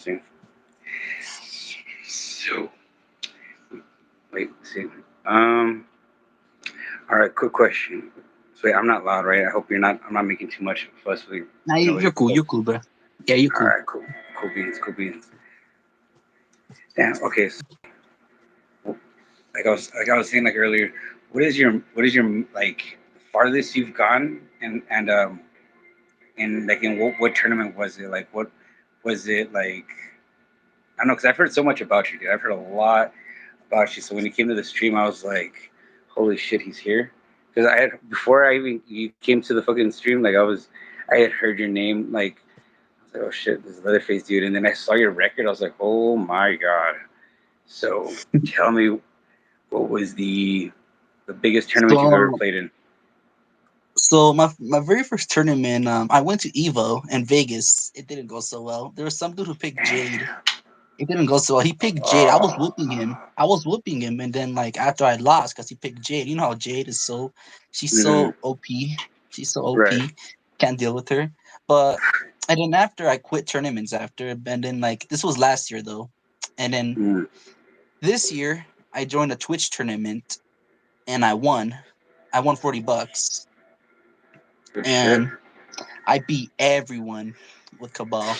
See. So wait, see. Um. All right. Quick question. So wait, I'm not loud, right? I hope you're not. I'm not making too much fuss with Nah, noise you're and cool. stuff. You're cool, bro. Yeah, you're All cool. right. Cool. Cool beans. Cool beans. Damn. Okay. So, like I was saying like earlier, what is your like farthest you've gone and like in what tournament was it? Like what was it like? I don't know because I've heard so much about you, dude. I've heard a lot about you. So when you came to the stream, I was like, holy shit, he's here. Because I had before I even you came to the fucking stream, like I had heard your name, like I was like, oh shit, this Leatherface dude, and then I saw your record, I was like, oh my god. So tell me, what was the biggest tournament you've ever So, played in? so my very first tournament, I went to Evo in Vegas. It didn't go so well. There was some dude who picked Jade. Damn. It didn't go so well. He picked Jade. I was Oh, whooping him. And then like after I lost, because he picked Jade. You know how Jade is so, she's mm, so OP. She's so right. OP. Can't deal with her. But and then after I quit tournaments after, and then like this was last year though, and then Mm, this year I joined a Twitch tournament and I won. I won $40, good shit. and I beat everyone with Cabal.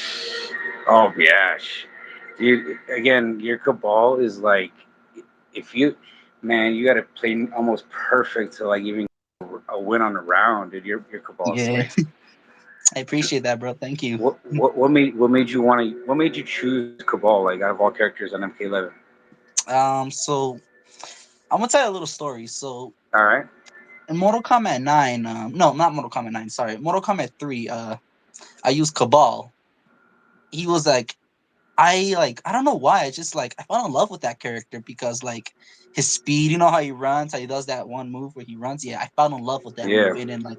Oh yeah, dude. Again, your cabal is like if you, man, you got to play almost perfect to like even a win on a round, dude. Your cabal is Yeah, like I appreciate that, bro. Thank you. what made you choose cabal like out of all characters on MK11? So I'm gonna tell you a little story. So All right. in Mortal Kombat 9, no, not Mortal Kombat 9, sorry, Mortal Kombat 3, I used Cabal. He was I don't know why, I just like I fell in love with that character because like his speed, you know how he runs, how he does that one move where he runs. Yeah, I fell in love with that Yeah. move, and then like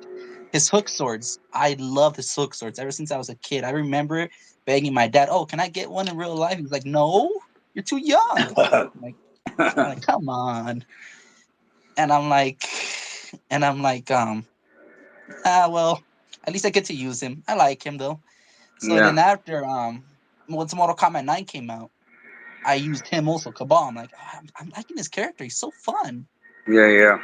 his hook swords. I love his hook swords ever since I was a kid. I remember begging my dad, "Oh, can I get one in real life?" He's like, "No, you're too young." I'm like, I'm like, come on. And I'm like, well, at least I get to use him. I like him though. So Yeah. then after once Mortal Kombat 9 came out, I used him also, Cabal. I'm like, I'm liking this character. He's so fun. Yeah. Yeah.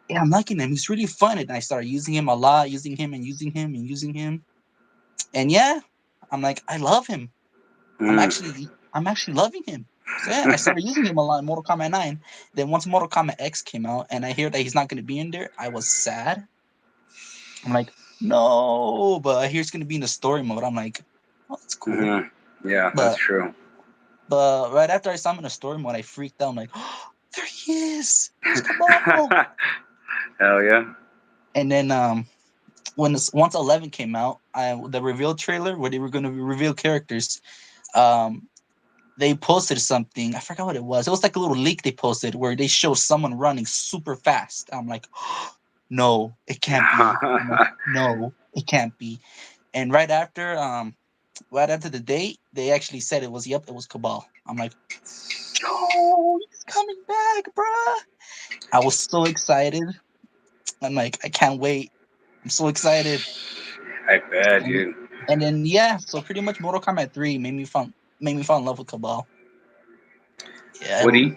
Yeah, I'm liking him. He's really fun. And I started using him a lot, using him and using him and using him. And yeah, I'm like, I love him. Mm. I'm actually loving him. So yeah, I started using him a lot in Mortal Kombat 9. Then once Mortal Kombat X came out and I hear that he's not gonna be in there, I was sad. I'm like, no, but I hear it's gonna be in the story mode. I'm like, oh, that's cool. Hmm. Yeah, that's But true. but right after I saw him in the story mode, I freaked out. I'm like, oh, there he is. There's Cabal. Hell yeah. And then once 11 came out, the reveal trailer where they were gonna reveal characters, um, they posted something. I forgot what it was. It was like a little leak they posted where they show someone running super fast. I'm like, no, it can't be. I'm like, no, it can't be. And right after the date, they actually said it was, yep, it was Cabal. I'm like, yo, he's coming back, bruh. I was so excited. I'm like, I can't wait. I'm so excited. I bet, And dude. and then yeah, so pretty much Mortal Kombat 3 made me fall in love with Cabal. Yeah, What do you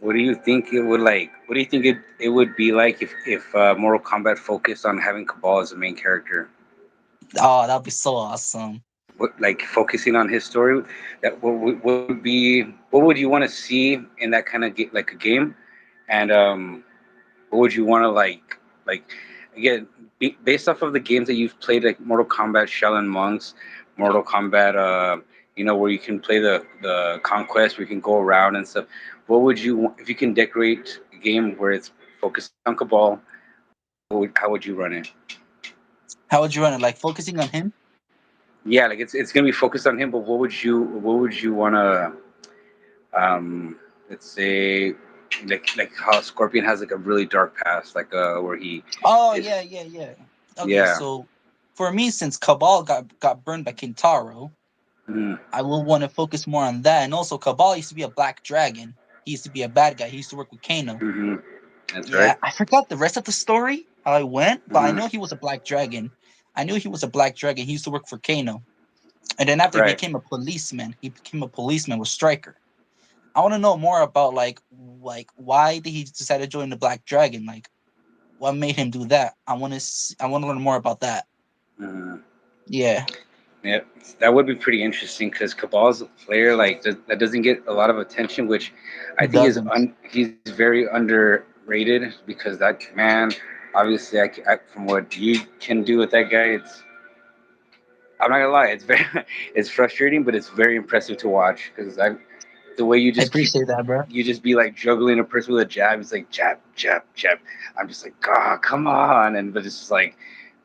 what do you think it would like? What do you think it would be like if Mortal Kombat focused on having Cabal as a main character? oh, that'd be so awesome. What like focusing on his story? That what would be what would you want to see in that kind of like a game? And what would you want to like again based off of the games that you've played like Mortal Kombat Shaolin Monks, Mortal Kombat where you can play the conquest where you can go around and stuff. What would you if you can decorate a game where it's focused on Cabal? How would you run it? How would you run it? Like focusing on him? Yeah, like it's gonna be focused on him, but what would you wanna um let's say like how Scorpion has like a really dark past, like where he Oh is yeah, yeah, yeah. Okay, yeah. so for me, since Cabal got burned by Kintaro, Mm, I will want to focus more on that. And also, Cabal used to be a black dragon. He used to be a bad guy. He used to work with Kano. hmm. That's right. Yeah, I forgot the rest of the story how it went, but I Hmm. know he was a black dragon. I knew he was a black dragon. He used to work for Kano. And then after he Right. became a policeman, he became a policeman with Stryker. I want to know more about like why did he decide to join the Black Dragon? Like what made him do that? I want to learn more about that. Mm-hmm. Yeah, Yeah, that would be pretty interesting because Cabal's player that doesn't get a lot of attention, which I he think is doesn't. he's very underrated because that man, obviously, from what you can do with that guy, I'm not gonna lie, it's very it's frustrating, but it's very impressive to watch because I the way I appreciate that, bro. you just be like juggling a person with a jab. It's like jab, jab, jab. I'm just like, God, come on, and but it's just like,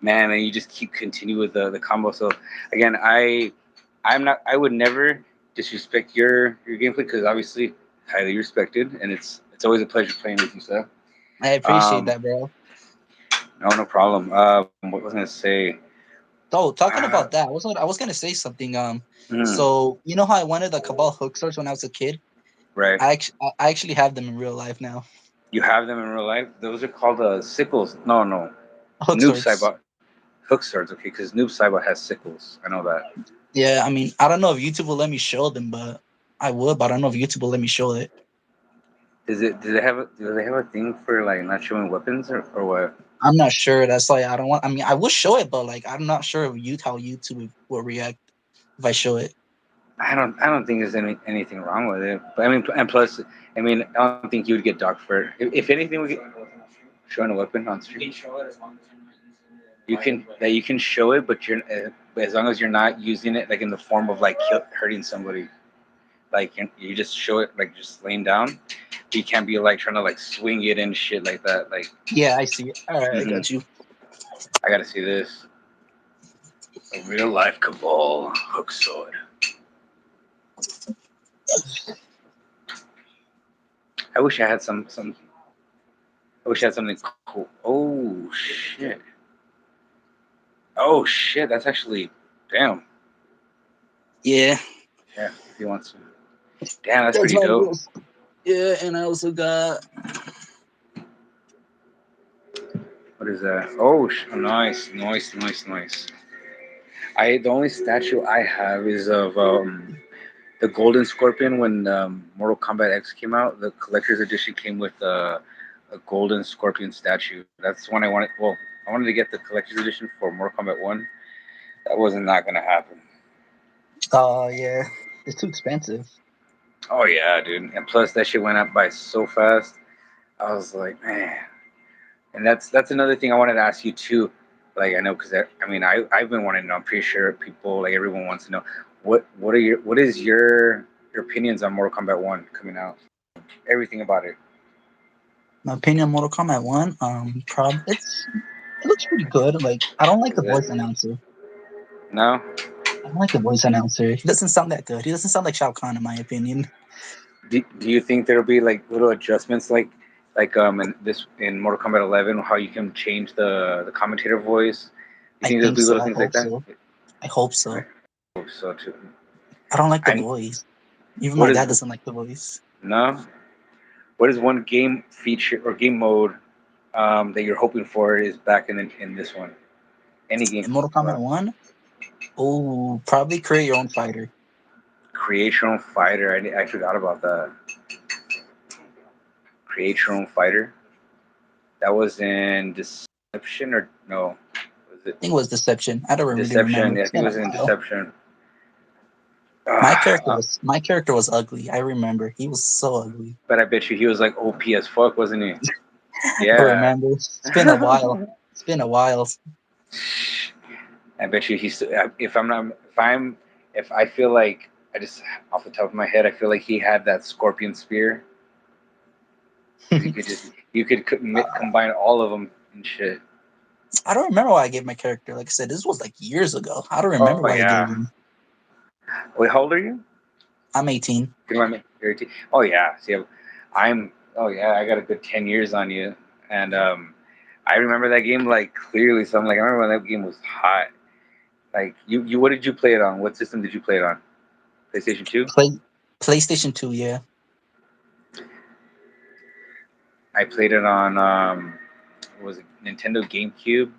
man, and you just keep continue with the combo. So again, I'm not. I would never disrespect your gameplay because obviously highly respected, and it's always a pleasure playing with you, sir. I appreciate Um, that, bro. no problem. What was I gonna say? So talking Uh, about that, I was gonna say something. mm, So you know how I wanted the Cabal hook swords when I was a kid? right. I actually have them in real life now. You have them in real life. Those are called sickles. No, no. Hook Noob swords. Saibot. Hook swords, okay, because Noob Saibot has sickles. I know that. Yeah, I mean, I don't know if YouTube will let me show them, but I would. But I don't know if YouTube will let me show it. Do they have a thing for like not showing weapons or what? I'm not sure. That's like I don't want. I mean, I would show it, but like I'm not sure if how YouTube will react if I show it. I don't think there's anything wrong with it. But I mean, and plus, I mean, I don't think you would get docked for it. If anything, we get showing a weapon on stream. You can show it, but but as long as you're not using it like in the form of like hurting somebody. Like you just show it like just laying down. You can't be like trying to like swing it and shit like that. Like, Yeah, I see it. All right, I hmm got you. I gotta see this. A real life Cabal hook sword. I wish I had some. I wish I had something cool. Oh shit. Oh shit. That's actually damn. Yeah, Yeah, if he wants to. Damn, that's that's pretty my dope. real. Yeah, and I also got. What is that? Oh, nice, nice, nice, nice. I the only statue I have is of the Golden Scorpion when Mortal Kombat X came out. The collector's edition came with a Golden Scorpion statue. That's one I wanted. Well, I wanted to get the collector's edition for Mortal Kombat One. That wasn't not gonna happen. Oh yeah, it's too expensive. Oh yeah, dude. And plus that shit went up by so fast. I was like, man. And that's another thing I wanted to ask you too. Like I know because I mean I've been wanting to know. I'm pretty sure people like everyone wants to know what is your opinions on Mortal Kombat One coming out? Everything about it. My opinion on Mortal Kombat One, it looks pretty good. Like I don't like Is the it? voice announcer. No. I don't like the voice announcer. He doesn't sound that good. He doesn't sound like Shao Kahn, in my opinion. Do you think there'll be like little adjustments in this in Mortal Kombat 11 how you can change the commentator voice? You I think there'll think be so. little I things like hope that? so. I hope I so. hope so too. I don't like the I voice. Even what my is dad doesn't like the voice. no? What is one game feature or game mode that you're hoping for is back in this one? Any game In Mortal Kombat mode. 1, oh, probably create your own fighter. Create your own fighter. I forgot about that. Create your own fighter. That was in Deception or no? Was it I think it was Deception. I don't really remember. Deception? Yeah, I It's think it been a was in while. Deception. My character was ugly. I remember. He was so ugly. But I bet you he was like OP as fuck, wasn't he? I Yeah. remember. It's been a while. It's been a while. I bet you he's if I'm not if I feel like I just off the top of my head I feel like he had that scorpion spear because you could combine all of them and shit. I don't remember why I gave my character. Like I said, this was like years ago. I don't Oh remember why I yeah. gave him. Wait, how old are you? I'm 18. You remind me. You're 18. Oh yeah. See, I'm. Oh yeah. I got a good 10 years on you, and I remember that game like clearly. So I'm like, I remember when that game was hot. Like you. What did you play it on? What system did you play it on? PlayStation 2. Play PlayStation 2, yeah. I played it on what was it Nintendo GameCube.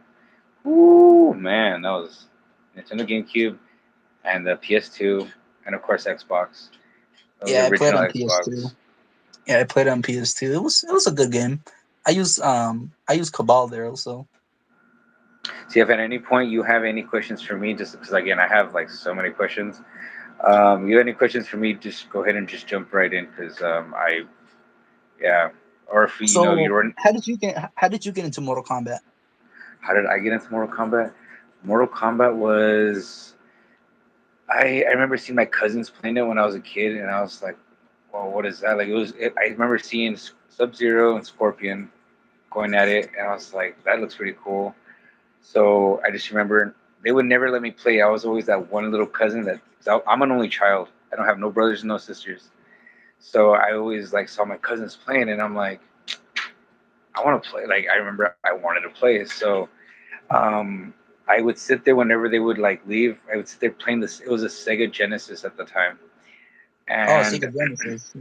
Ooh man, that was Nintendo GameCube. and the PS2, and of course Xbox. The Yeah, I played original on PS2. Xbox. Yeah, I played on PS2. It was a good game. I use Cabal there also. See if at any point you have any questions for me, just because again I have like so many questions. You have any questions for me? Just go ahead and just jump right in, because I yeah. Or if So you're how did you get into Mortal Kombat? how did I get into Mortal Kombat? Mortal Kombat was I remember seeing my cousins playing it when I was a kid, and I was like, "Well, what is that?" Like I remember seeing Sub Zero and Scorpion going at it, and I was like, "That looks pretty cool." So I just remember they would never let me play. I was always that one little cousin that 'cause I'm an only child. I don't have no brothers and no sisters. So I always like saw my cousins playing, and I'm like, I want to play. Like I remember I wanted to play. So um, I would sit there whenever they would like leave. I would sit there playing this. It was a Sega Genesis at the time, Oh, and Sega Genesis.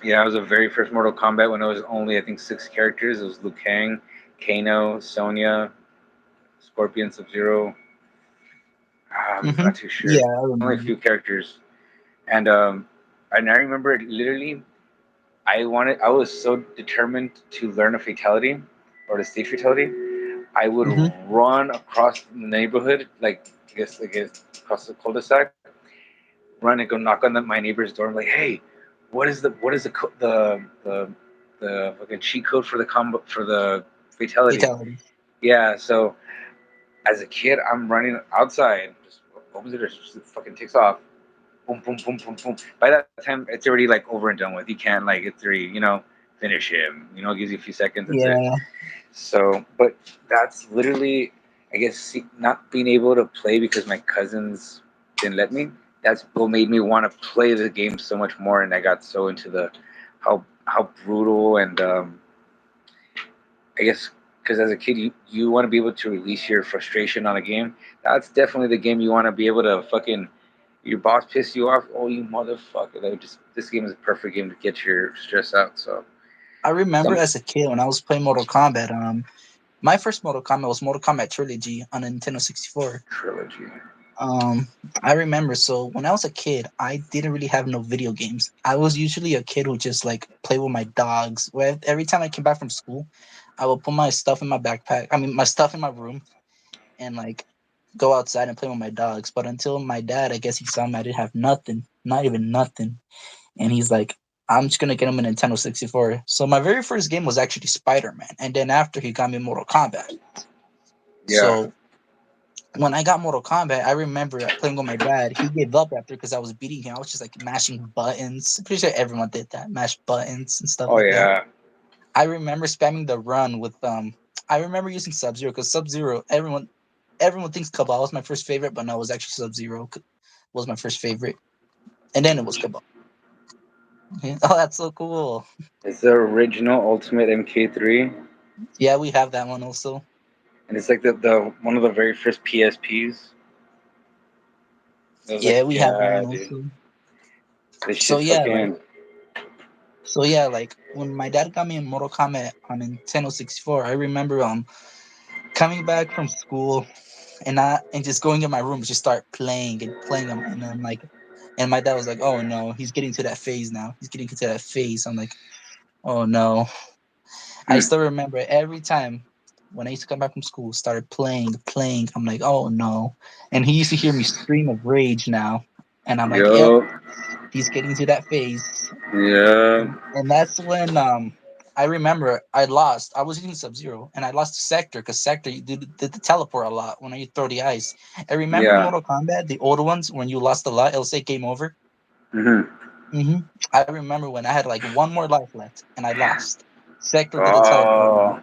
yeah, it was the very first Mortal Kombat when it was only I think 6 characters. It was Liu Kang, Kano, Sonya, Scorpion, Sub Zero. I'm Mm-hmm. not too sure. Yeah, I Only a remember. few characters, and and I remember literally I was so determined to learn a fatality or the stage fatality. I would Mm-hmm. run across the neighborhood, like I guess across the cul-de-sac, run and go knock on my neighbor's door. I'm like, hey, what is the fucking cheat code for the combo for the fatality? Fatality. Yeah, so as a kid, I'm running outside, just opens the door, just fucking takes off, boom, boom, boom, boom, boom. By that time, it's already like over and done with. You can't like it's already finish him. It gives you a few seconds. That's it. Yeah, So, but that's literally, I guess, not being able to play because my cousins didn't let me. That's what made me want to play the game so much more, and I got so into the how brutal and I guess because as a kid you want to be able to release your frustration on a game. That's definitely the game you want to be able to fucking your boss pissed you off. Oh, you motherfucker! Like just this game is a perfect game to get your stress out. So I remember some as a kid when I was playing Mortal Kombat. My first Mortal Kombat was Mortal Kombat Trilogy on a Nintendo 64. trilogy. Um, I remember. So when I was a kid, I didn't really have no video games. I was usually a kid who just like play with my dogs. Where every time I came back from school, I would put my stuff in my backpack. I mean, my stuff in my room, and like go outside and play with my dogs. But until my dad, I guess he saw me, I didn't have nothing, not even nothing, and he's like, I'm just gonna get him a Nintendo 64. So my very first game was actually Spider Man, and then after he got me Mortal Kombat. Yeah. So when I got Mortal Kombat, I remember playing with my dad. He gave up after because I was beating him. I was just like mashing buttons. I'm pretty sure everyone did that, mash buttons and stuff Oh like that. yeah. I remember spamming the run with I remember using Sub Zero because Sub Zero everyone thinks Cabal was my first favorite, but no, it was actually Sub Zero was my first favorite, and then it was Cabal. Oh, that's so cool. It's the original Ultimate MK3, Yeah, we have that one also. and it's like the one of the very first PSPs. It was like, Yeah, we have that yeah, one dude, also. this So shit yeah, like fucking when my dad got me in Mortal Kombat on Nintendo 64, I remember coming back from school and just going in my room just start playing and playing them, and then like and my dad was like, oh no, he's getting to that phase now. He's getting to that phase. I'm like, oh no. I hmm, still remember every time when I used to come back from school, started playing. I'm like, oh no. And he used to hear me scream of rage now. And I'm like, yep, yo, he's getting to that phase. yeah, And that's when I remember I lost. I was using Sub Zero and I lost to Sector because Sector did the teleport a lot when I throw the ice. I remember yeah, Mortal Kombat, the old ones, when you lost a lot, it'll say game over. hmm, hmm I remember when I had like one more life left and I lost. Sector did a teleport a lot. oh,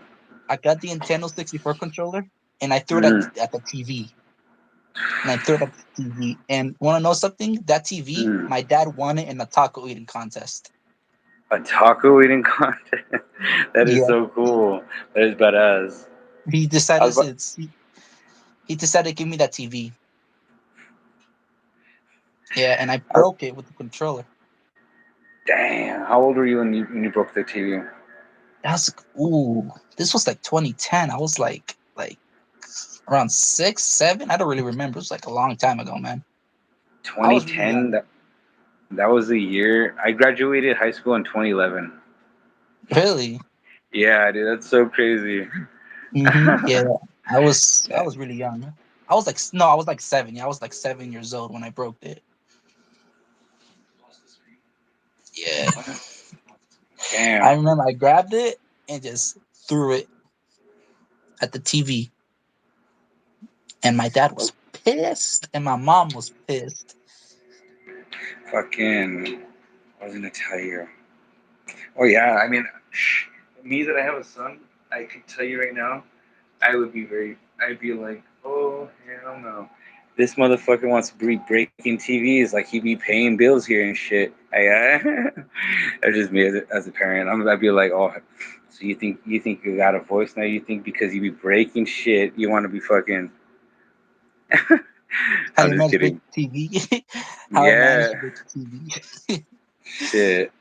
I got the Nintendo 64 controller and I threw it hmm, at the TV. And I threw it at the TV. And want to know something? That TV, hmm. my dad won it in a taco eating contest. A taco eating contest. That is Yeah, so cool. That is badass. he I decided was, to he decided to give me that TV. Yeah, and I I, broke it with the controller. damn. How old were you when you broke the TV? That was this was like 2010. I was like around 6, 7. I don't really remember. It was like a long time ago, man. I was really 2010. young. That was the year I graduated high school in 2011. Really? Yeah, dude, that's so crazy. Yeah. I was really young. I was like no, I was like 7. Yeah, I was like 7 years old when I broke it. Yeah. I Damn. remember I grabbed it and just threw it at the TV, and my dad was pissed, and my mom was pissed. Fucking. I was gonna tell you. Oh yeah, I mean, me that I have a son, I could tell you right now, I would be very. I'd be like, oh hell no. This motherfucker wants to be breaking TVs like he be paying bills here and shit. That's just me as a parent. I'd be like, oh, so you think you got a voice now? You think because you be breaking shit, you want to be fucking? How I'm you just manage to break kidding. the TV? How I managed to Yeah, break the TV? shit.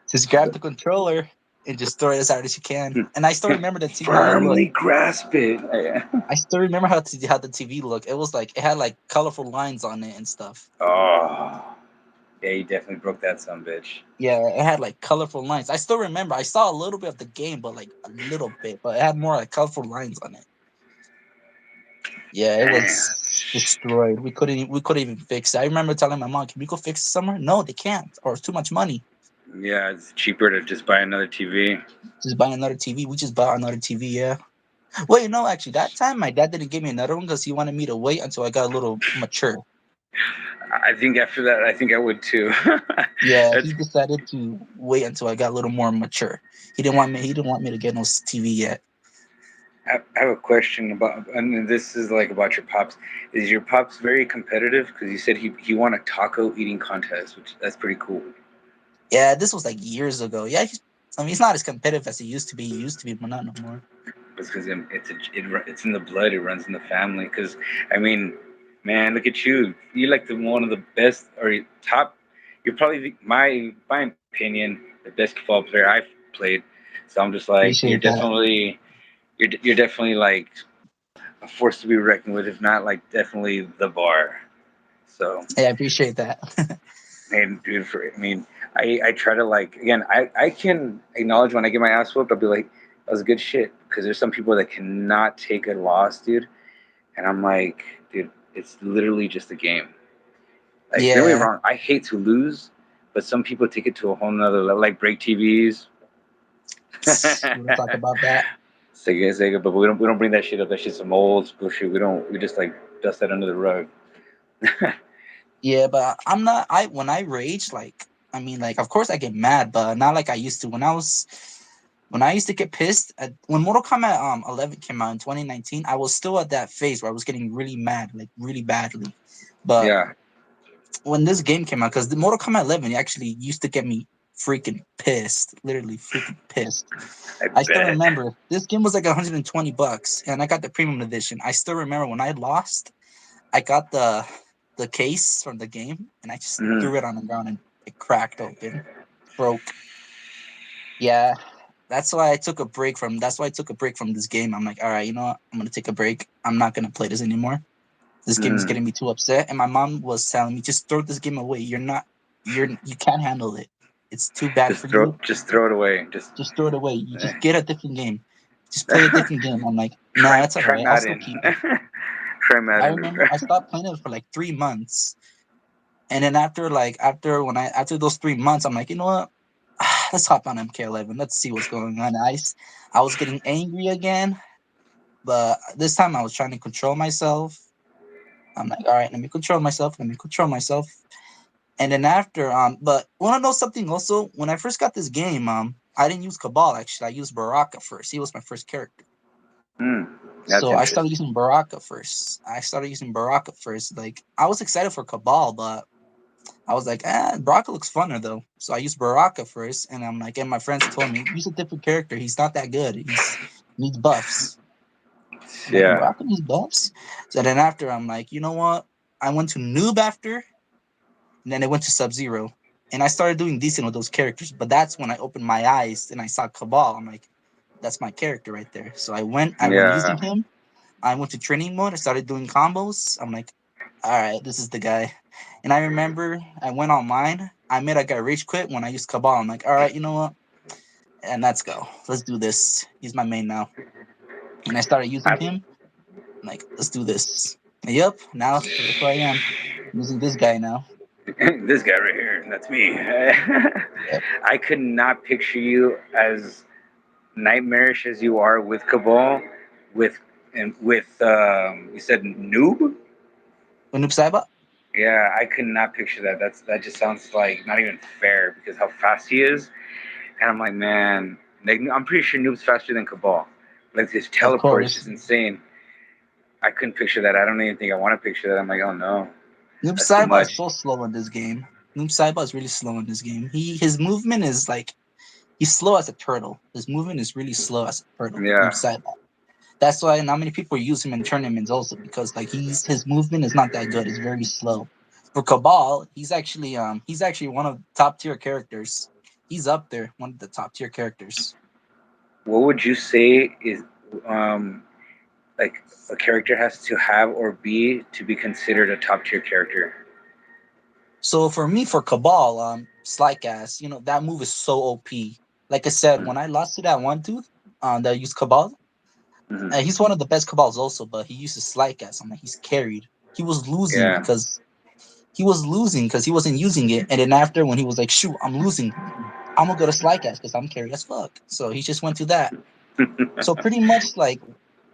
Just grab the controller and just throw it as hard as you can. And I still remember the TV how it looked. Firmly grasp it. I still remember how the TV looked. It was like it had like colorful lines on it and stuff. Oh, yeah, you definitely broke that some bitch. Yeah, it had like colorful lines. I still remember. I saw a little bit of the game, but like a little bit. But it had more like colorful lines on it. Yeah, it Damn. was destroyed. We couldn't even fix it. I remember telling my mom, "Can we go fix it somewhere?" No, they can't, or it's too much money. Yeah, it's cheaper to just buy another TV. Just buy another TV. We just bought another TV. Yeah. Wait, no, actually, that time my dad didn't give me another one because he wanted me to wait until I got a little mature. I think after that, I think I would too. Yeah, That's. he decided to wait until I got a little more mature. He didn't want me. He didn't want me to get no TV yet. I have a question about, and this is like about your pops. Is your pops very competitive? Because you said he won a taco eating contest, which that's pretty cool. Yeah, this was like years ago. Yeah, I mean, he's not as competitive as he used to be. He used to be, but not no more. It's because it's in the blood. It runs in the family. Because I mean, man, look at you. You're like the one of the best or top. You're probably my opinion the best football player I've played. So I'm just like Appreciate that. you're definitely like a force to be reckoned with. If not, like definitely the bar. So Yeah, I appreciate that. and dude, I try to like again. I can acknowledge when I get my ass whooped. I'll be like, that was good shit. Because there's some people that cannot take a loss, dude. And I'm like, dude, it's literally just a game. Like, don't get me Yeah, wrong, I hate to lose, but some people take it to a whole nother level, like break TVs. we don't talk about that. Sega, but we don't bring that shit up. That shit's some old bullshit. We just like dust that under the rug. Yeah, but I'm not. I when I rage, like I mean, like of course I get mad, but not like I used to. When I used to get pissed when Mortal Kombat 11 came out in 2019, I was still at that phase where I was getting really mad, like really badly. But Yeah, when this game came out, because the Mortal Kombat 11 actually used to get me freaking pissed, literally freaking pissed. I I still bet. remember this game was like $120, and I got the premium edition. I still remember when I lost, I got the case from the game, and I just Mhm. threw it on the ground and it cracked open, broke. Yeah, that's why I took a break from. That's why I took a break from this game. I'm like, all right, you know what? I'm gonna take a break. I'm not gonna play this anymore. This game is Mhm. getting me too upset. And my mom was telling me, just throw this game away. You can't handle it. It's too bad for you. Just throw it away. Just throw it away. You Eh. just get a different game. Just play a different game. I'm like, nah, that's all Try right. I'll still Madden. keep it. Try I Madden. remember I stopped playing it for like 3 months. And then after those 3 months, I'm like, you know what? Let's hop on MK11. Let's see what's going on. I was getting angry again, but this time I was trying to control myself. I'm like, all right, let me control myself. Let me control myself. And then after, but want to know something also? When I first got this game, I didn't use Cabal actually. I used Baraka first. He was my first character. Hmm. That's So I started interesting. using Baraka first. Like I was excited for Cabal, but I was like, Baraka looks funner though. So I used Baraka first, and I'm like, and my friends told me use a different character. He's not that good. He needs buffs. I'm like, Yeah. Baraka needs buffs. So then after, I'm like, you know what? I went to Noob after, and then I went to Sub Zero, and I started doing decent with those characters. But that's when I opened my eyes and I saw Cabal. I'm like, that's my character right there. So I went Yeah. using him. I went to training mode. I started doing combos. I'm like, all right, this is the guy. And I remember I went online. I made a guy rage quit when I used Cabal. I'm like, all right, you know what? And let's go. Let's do this. He's my main now. And I started using I, him. I'm like, let's do this. And yep. Now that's where I am using this guy now. this guy right here, that's me. Yep. I could not picture you as nightmarish as you are with Cabal, with and with you said noob. Noob Saiba? Yeah, I could not picture that. That just sounds like not even fair because how fast he is. And I'm like, man, like, I'm pretty sure Noob's faster than Cabal. Like his Of teleport is course. just insane. I couldn't picture that. I don't even think I want to picture that. I'm like, oh no, Noob that's too Saiba is much. so slow in this game. Noob Saiba is really slow in this game. His movement is like he's slow as a turtle. His movement is really slow as a turtle. Noob Yeah. Saiba. That's why not many people use him in tournaments also because like his movement is not that good. It's very slow. For Cabal, he's actually one of the top tier characters. He's up there, one of the top tier characters. What would you say is um like a character has to have or be to be considered a top tier character? So for me, for Cabal, Slycast, that move is so OP. Like I said, when I lost to that one dude, that used Cabal, Mm-hmm. he's one of the best Cabals also, but he uses Slycast. I'm like, he's carried. He was losing Yeah. because he wasn't using it, and then after when he was like, shoot, I'm losing, I'm gonna go to Slycast because I'm carry as fuck. So he just went to that. So pretty much like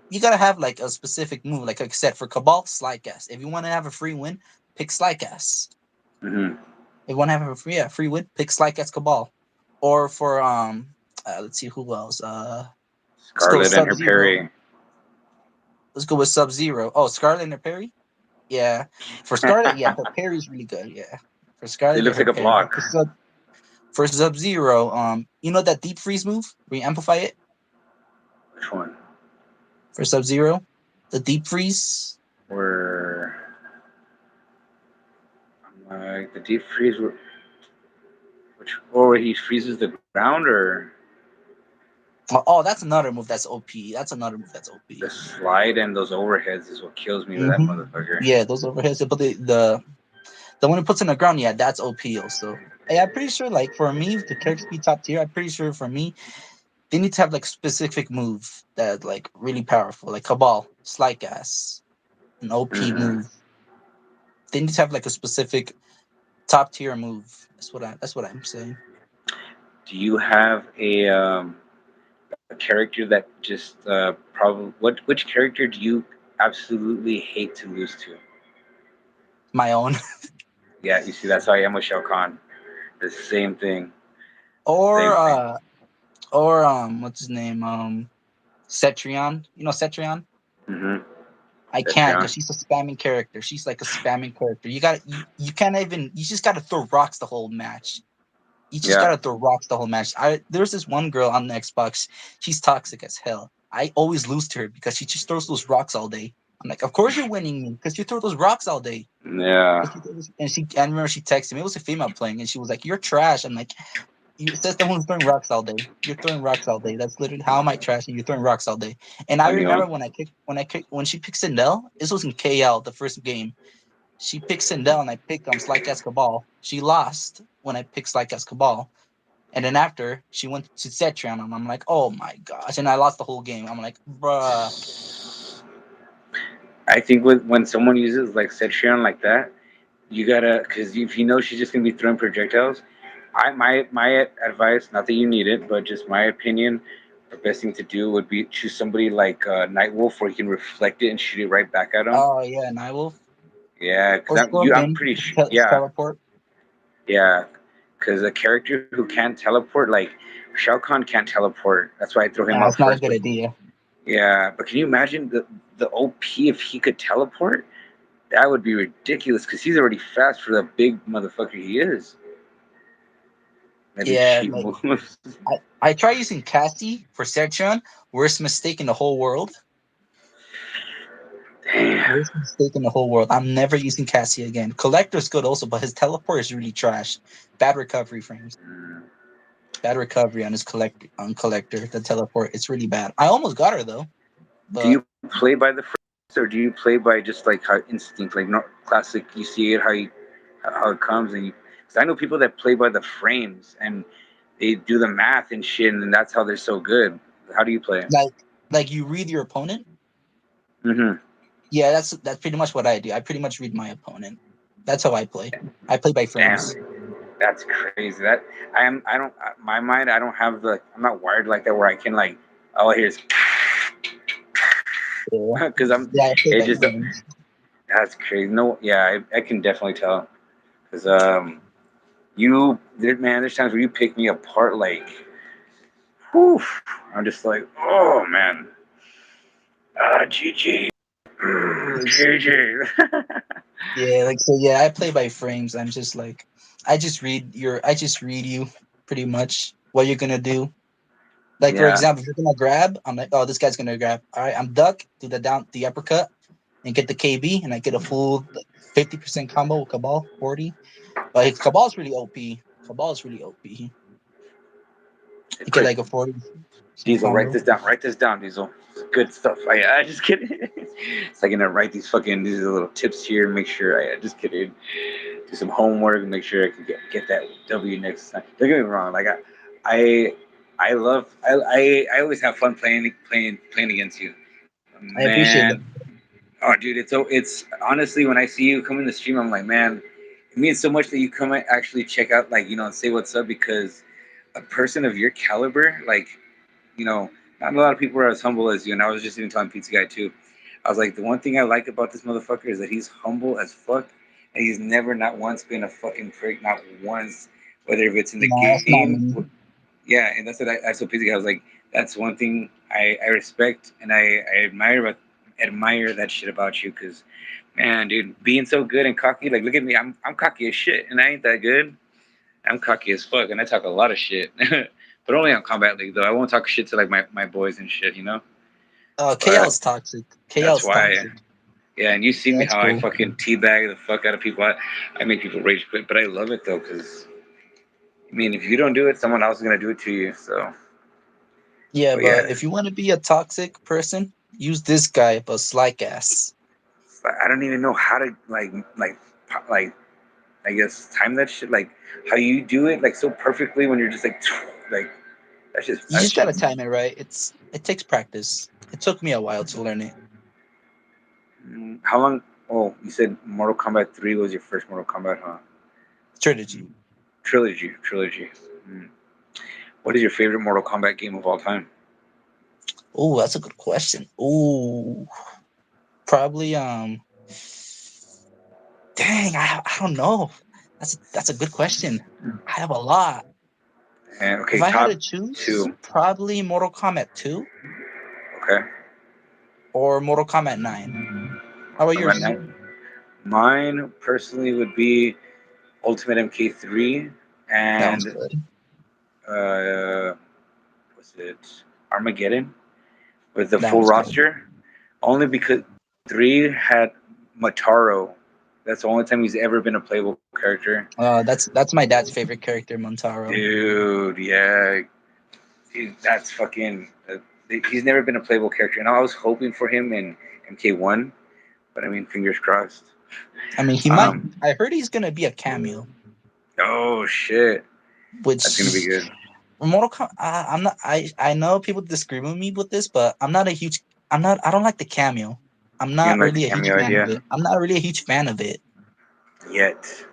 you gotta have like a specific move, like I said for Cabal, Slycast. If you want to have a free win, pick Slycast. Mm-hmm. If you want to have a free win, pick Slycast Cabal. Or for let's see who else. Let's go with Scarlet and Sub her Zero. parry. Let's go with Sub Zero. Oh, Scarlet and her parry. Yeah, for Scarlet, yeah, her parry's really good. Yeah, for It Scarlet, looks her like a parry. But block. for Sub Zero, that deep freeze move where you amplify it Which one? for Sub Zero, the deep freeze. Where like the deep freeze? Which or where he freezes the ground or Oh, that's another move that's OP. That's another move that's the OP. slide and those overheads is what kills me with that Mm-hmm. motherfucker. Yeah, those overheads. But the one it puts in the ground, yeah, that's OP also. Hey, I'm pretty sure, like for me, the characters be top tier. I'm pretty sure for me, they need to have like specific move that like really powerful, like Cabal, Sly Gas, an OP Mm-hmm. move. They need to have like a specific top tier move. That's what I'm saying. Do you have a character that just probably which character do you absolutely hate to lose to? My own. Yeah, you see, that's how I am with Shao Kahn. The same thing. or Same thing. uh or what's his name? Cetrion. You know Cetrion? Mm-hmm. I can't because Patreon. she's a spamming character. She's like a spamming character. You can't even you just gotta throw rocks the whole match. You just Yeah. gotta throw rocks the whole match. There's this one girl on the Xbox. She's toxic as hell. I always lose to her because she just throws those rocks all day. I'm like, of course you're winning me because you throw those rocks all day. Yeah. I remember she texted me. It was a female playing, and she was like, "You're trash." I'm like, "You says the one's throwing rocks all day. You're throwing rocks all day. That's literally how am I trash and you're throwing rocks all day." And I On your remember own. when she picked Sindel. This was in KL the first game. She picked Sindel and I picked Slyke Cabal. She lost when I picked Slyke Cabal. And then after she went to Cetrion, and I'm like, oh my gosh! And I lost the whole game. I'm like, bruh. I think with when someone uses like Cetrion like that, you gotta because if you know she's just gonna be throwing projectiles. My advice, not that you need it, but just my opinion, the best thing to do would be choose somebody like Nightwolf where you can reflect it and shoot it right back at him. Oh yeah, Nightwolf Yeah, or because I'm Scorpion. pretty sure. Yeah, Teleport. yeah, because a character who can't teleport, like Shao Kahn can't teleport. That's why I throw him Nah, out it's not a first. good But idea. yeah, but can you imagine the OP if he could teleport? That would be ridiculous because he's already fast for the big motherfucker he is. That'd be Yeah, cheap like moves. I try using Cassie for Cetrion. Worst mistake in the whole world. Damn. Worst mistake in the whole world. I'm never using Cassie again. Collector's good also, but his teleport is really trash. Bad recovery frames. Mm. Bad recovery on his collector. The teleport. It's really bad. I almost got her though, Do but you play by the frames or do you play by just like how instinct, like not classic? You see it how you. how it comes, and cause I know people that play by the frames and they do the math and shit, and that's how they're so good. How do you play? Like you read your opponent. Mm-hmm. Yeah, that's pretty much what I do. I pretty much read my opponent. That's how I play. I play by frames. Damn, that's crazy. That I don't my mind. I don't have the. I'm not wired like that where I can like. Oh, here's Yeah, because I'm. yeah, I play It by just frames. that's crazy. No, yeah, I can definitely tell because man, there's times where you pick me apart like, whew, I'm just like, oh man, GG, GG. Yeah, like so. Yeah, I play by frames. I'm just like, I just read you pretty much what you're gonna do. Like for Yeah, example, if you're gonna grab, I'm like, oh, this guy's gonna grab. All right, I'm duck, do the uppercut, and get the KB, and I get a full 50% combo with Cabal 40. But Cabal's really OP. Cabal's really OP. You get quick, like a 40% Diesel, write combo. this down. Write this down, Diesel. Good stuff. I just kidding. It's like gonna write these little tips here. Make sure I just kidding. Do some homework and make sure I can get that W next time. Don't get me wrong. Like I I love I always have fun playing against you, I appreciate that. man. Oh, dude, it's honestly when I see you come in the stream, I'm like, man, it means so much that you come and actually check out, like and say what's up because a person of your caliber, like you know, not a lot of people are as humble as you. And I was just even telling Pizza Guy too. I was like, the one thing I like about this motherfucker is that he's humble as fuck, and he's never, not once, been a fucking prick, not once. Whether if it's in the Nah, that's not game, me. yeah, and that's what I told Pizza Guy. I was like, that's one thing I respect and I admire that shit about you, because man, dude, being so good and cocky, like look at me, I'm cocky as shit, and I ain't that good. I'm cocky as fuck, and I talk a lot of shit, but only on Combat League though. I won't talk shit to like my boys and shit, you know. But KL's toxic. that's KL's why, toxic. yeah. And you see Yeah, me that's how I cool. fucking teabag the fuck out of people. I make people rage quit, but I love it though, because I mean, if you don't do it, someone else is gonna do it to you. So, Yeah, but but yeah, if you want to be a toxic person, use this guy, but Sly Gas. I don't even know how to like I guess time that shit, like how you do it like so perfectly when you're just like You that just gotta shit's. time it right. It takes practice. It took me a while to learn it. How long? Oh, you said Mortal Kombat 3 was your first Mortal Kombat, huh? Trilogy. Trilogy. Mm. What is your favorite Mortal Kombat game of all time? Oh, that's a good question. Oh, probably dang, I don't know. That's a good question. I have a lot. And If okay, I had top to choose, two. probably Mortal Kombat 2 Okay. or Mortal Kombat 9. How about Kombat yours? 9. Mine personally would be Ultimate MK3 That one's and good. was it Armageddon with the That full one's good. roster. Only because 3 had Mataro. That's the only time he's ever been a playable character. That's my dad's favorite character, Montaro. Dude, yeah, dude, that's fucking. He's never been a playable character, and I was hoping for him in MK1, but I mean, fingers crossed. I mean, he might. Um, I heard he's gonna be a cameo, oh shit, that's gonna be which good. Mortal Kombat. I'm not. I know people disagree with me with this, but I'm not a huge. I'm not. I don't like the cameo. I'm You not didn't like the really a huge cameo fan of idea it. I'm not really a huge fan of it. yet.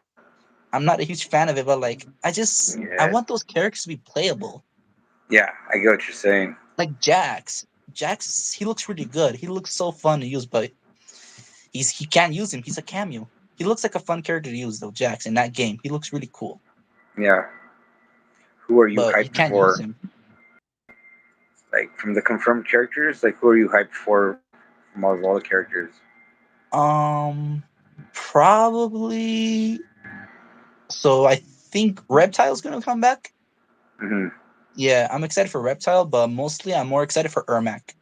I'm not a huge fan of it, but like, I Yet. want those characters to be playable. Yeah, I get what you're saying. Like Jax. Jax, he looks really good. He looks so fun to use, but he can't use him. He's a cameo. He looks like a fun character to use though. Jax in that game, he looks really cool, Yeah. Who are you but you hyped can't use for? him. Like from the confirmed characters, like who are you hyped for from all the characters? Um, Probably. So I think Reptile's gonna come back. Hmm. Yeah, I'm excited for Reptile, but mostly I'm more excited for Ermac.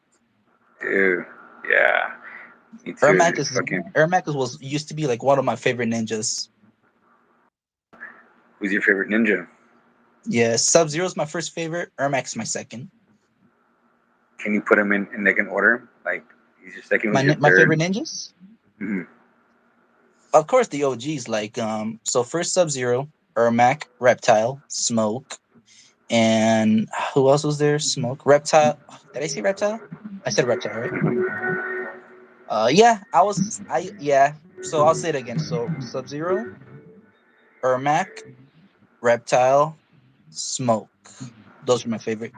Dude, yeah, me too, Ermac dude. is Fucking, Ermac was used to be like one of my favorite ninjas. who's your favorite ninja? Yeah, Sub Zero is my first favorite. Ermac's my second. Can you put him in like an order? Like he's your second, who's your My favorite third? ninjas. Hmm. Of course, the OGs like so first Sub Zero, Ermac, Reptile, Smoke, and who else was there? Smoke, Reptile. Did I say Reptile? I said Reptile, right? Yeah, yeah. So I'll say it again. So Sub Zero, Ermac, Reptile, Smoke. Those are my favorite.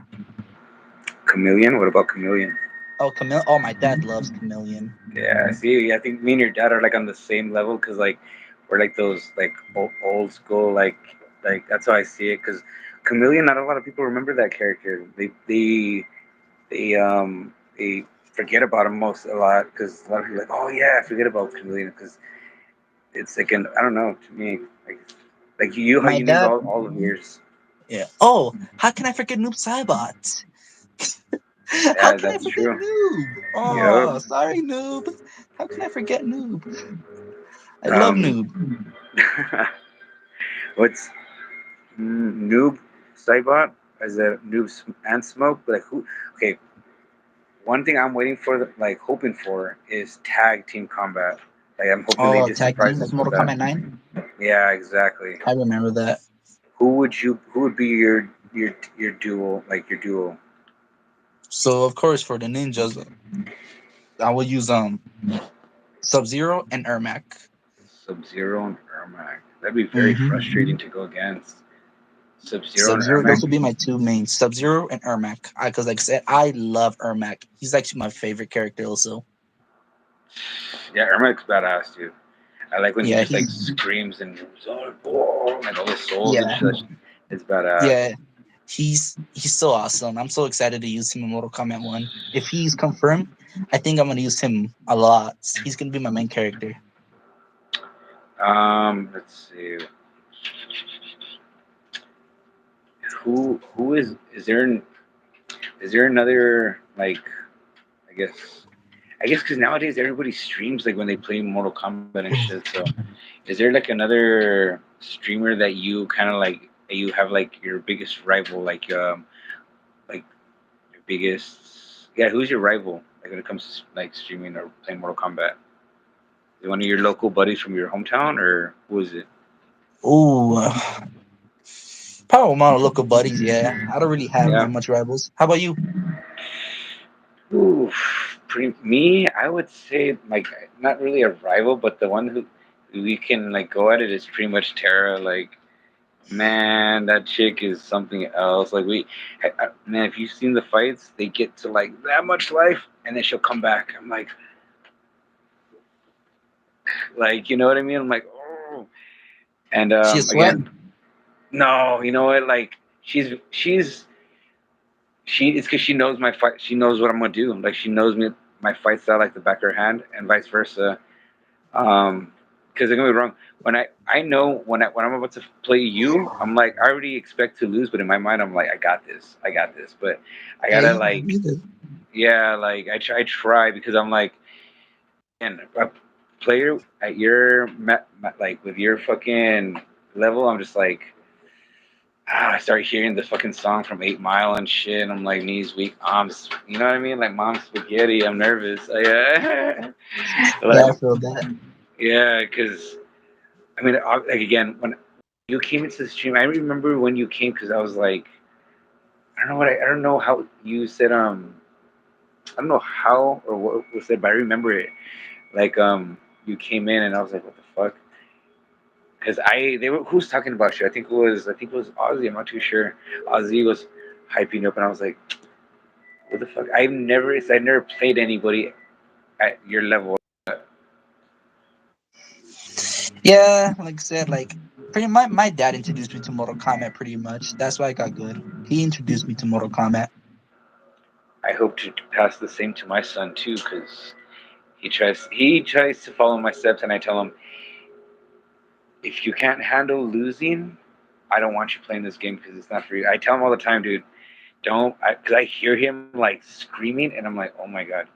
Chameleon. What about Chameleon? Oh, Chameleon. Oh, my dad loves Chameleon. Yeah, see, I think me and your dad are like on the same level because like we're like those like old school like that's how I see it. Because Chameleon, not a lot of people remember that character. They forget about him most a lot because a lot of people are like, oh yeah, I forget about Chameleon because it's like an I don't know to me like you how My you named dad. all of yours. Yeah. Oh, how can I forget Noob Saibot? How Yeah, can I that's forget true. Noob? Yep. Oh, sorry, Noob. How can I forget Noob? I love Um, Noob. what's Noob Saibot? Is it Noob and Smoke? Like who? Okay, one thing I'm waiting for, like hoping for, is tag team combat. Like I'm hoping they Oh, just tag surprise team like us with Mortal that. Kombat 9. Yeah, exactly. I remember that. Who would you? Who would be your duo? Like your duo? So of course for the ninjas, I will use Sub Zero and Ermac. Sub Zero and Ermac. That'd be very Mm-hmm. frustrating to go against. Sub Zero Sub and Zero. Those Ermac. would be my two main Sub Zero and Ermac. Because like I said, I love Ermac. He's actually my favorite character also. Yeah, Ermac's badass, dude. I like when he Yeah, just like he's screams and like all his souls and yeah shit. It's badass. yeah. He's so awesome. I'm so excited to use him in Mortal Kombat 1. If he's confirmed, I think I'm gonna use him a lot. He's gonna be my main character. Let's see. Who is there? Is there another like? I guess I guess because nowadays everybody streams like when they play Mortal Kombat and shit. So is there like another streamer that you kind of like that you have like your biggest rival like your biggest yeah who's your rival like when it comes to like streaming or playing Mortal Kombat? Is it one of your local buddies from your hometown or who is it? Ooh, probably my local buddies. Yeah, I don't really have Yeah. that much rivals. How about you? Ooh, me, I would say like not really a rival, but the one who we can like go at it is pretty much Tara. Like, man, that chick is something else. Like man, if you've seen the fights, they get to like that much life, and then she'll come back. I'm like you know what I mean? I'm like, oh, and She a sweat? again, no, you know what? Like she it's because she knows my fight. She knows what I'm gonna do. Like she knows me my fight style like the back of her hand, and vice versa. Because don't get me wrong, I know when I'm about to play you, I'm like I already expect to lose, but in my mind I'm like I got this. But I Yeah, gotta like you good. yeah, like I try because I'm like and a player at your like with your fucking level, I'm just like I start hearing the fucking song from 8 Mile and shit. And I'm like knees weak, arms, you know what I mean? Like mom spaghetti. I'm nervous. Yeah, I Like feel that. yeah, because I mean, like again, when you came into the stream, I remember when you came because I was like, I don't know how you said I don't know how or what was said, but I remember it. Like you came in and I was like, what the fuck? Because they were who's talking about you? I think it was Ozzy. I'm not too sure. Ozzy was hyping up, and I was like, what the fuck? I never played anybody at your level. Yeah, like I said, like pretty my dad introduced me to Mortal Kombat pretty much. That's why I got good. He introduced me to Mortal Kombat. I hope to pass the same to my son too, because he tries to follow my steps, and I tell him if you can't handle losing, I don't want you playing this game because it's not for you. I tell him all the time, dude, don't, because I hear him like screaming, and I'm like, oh my god,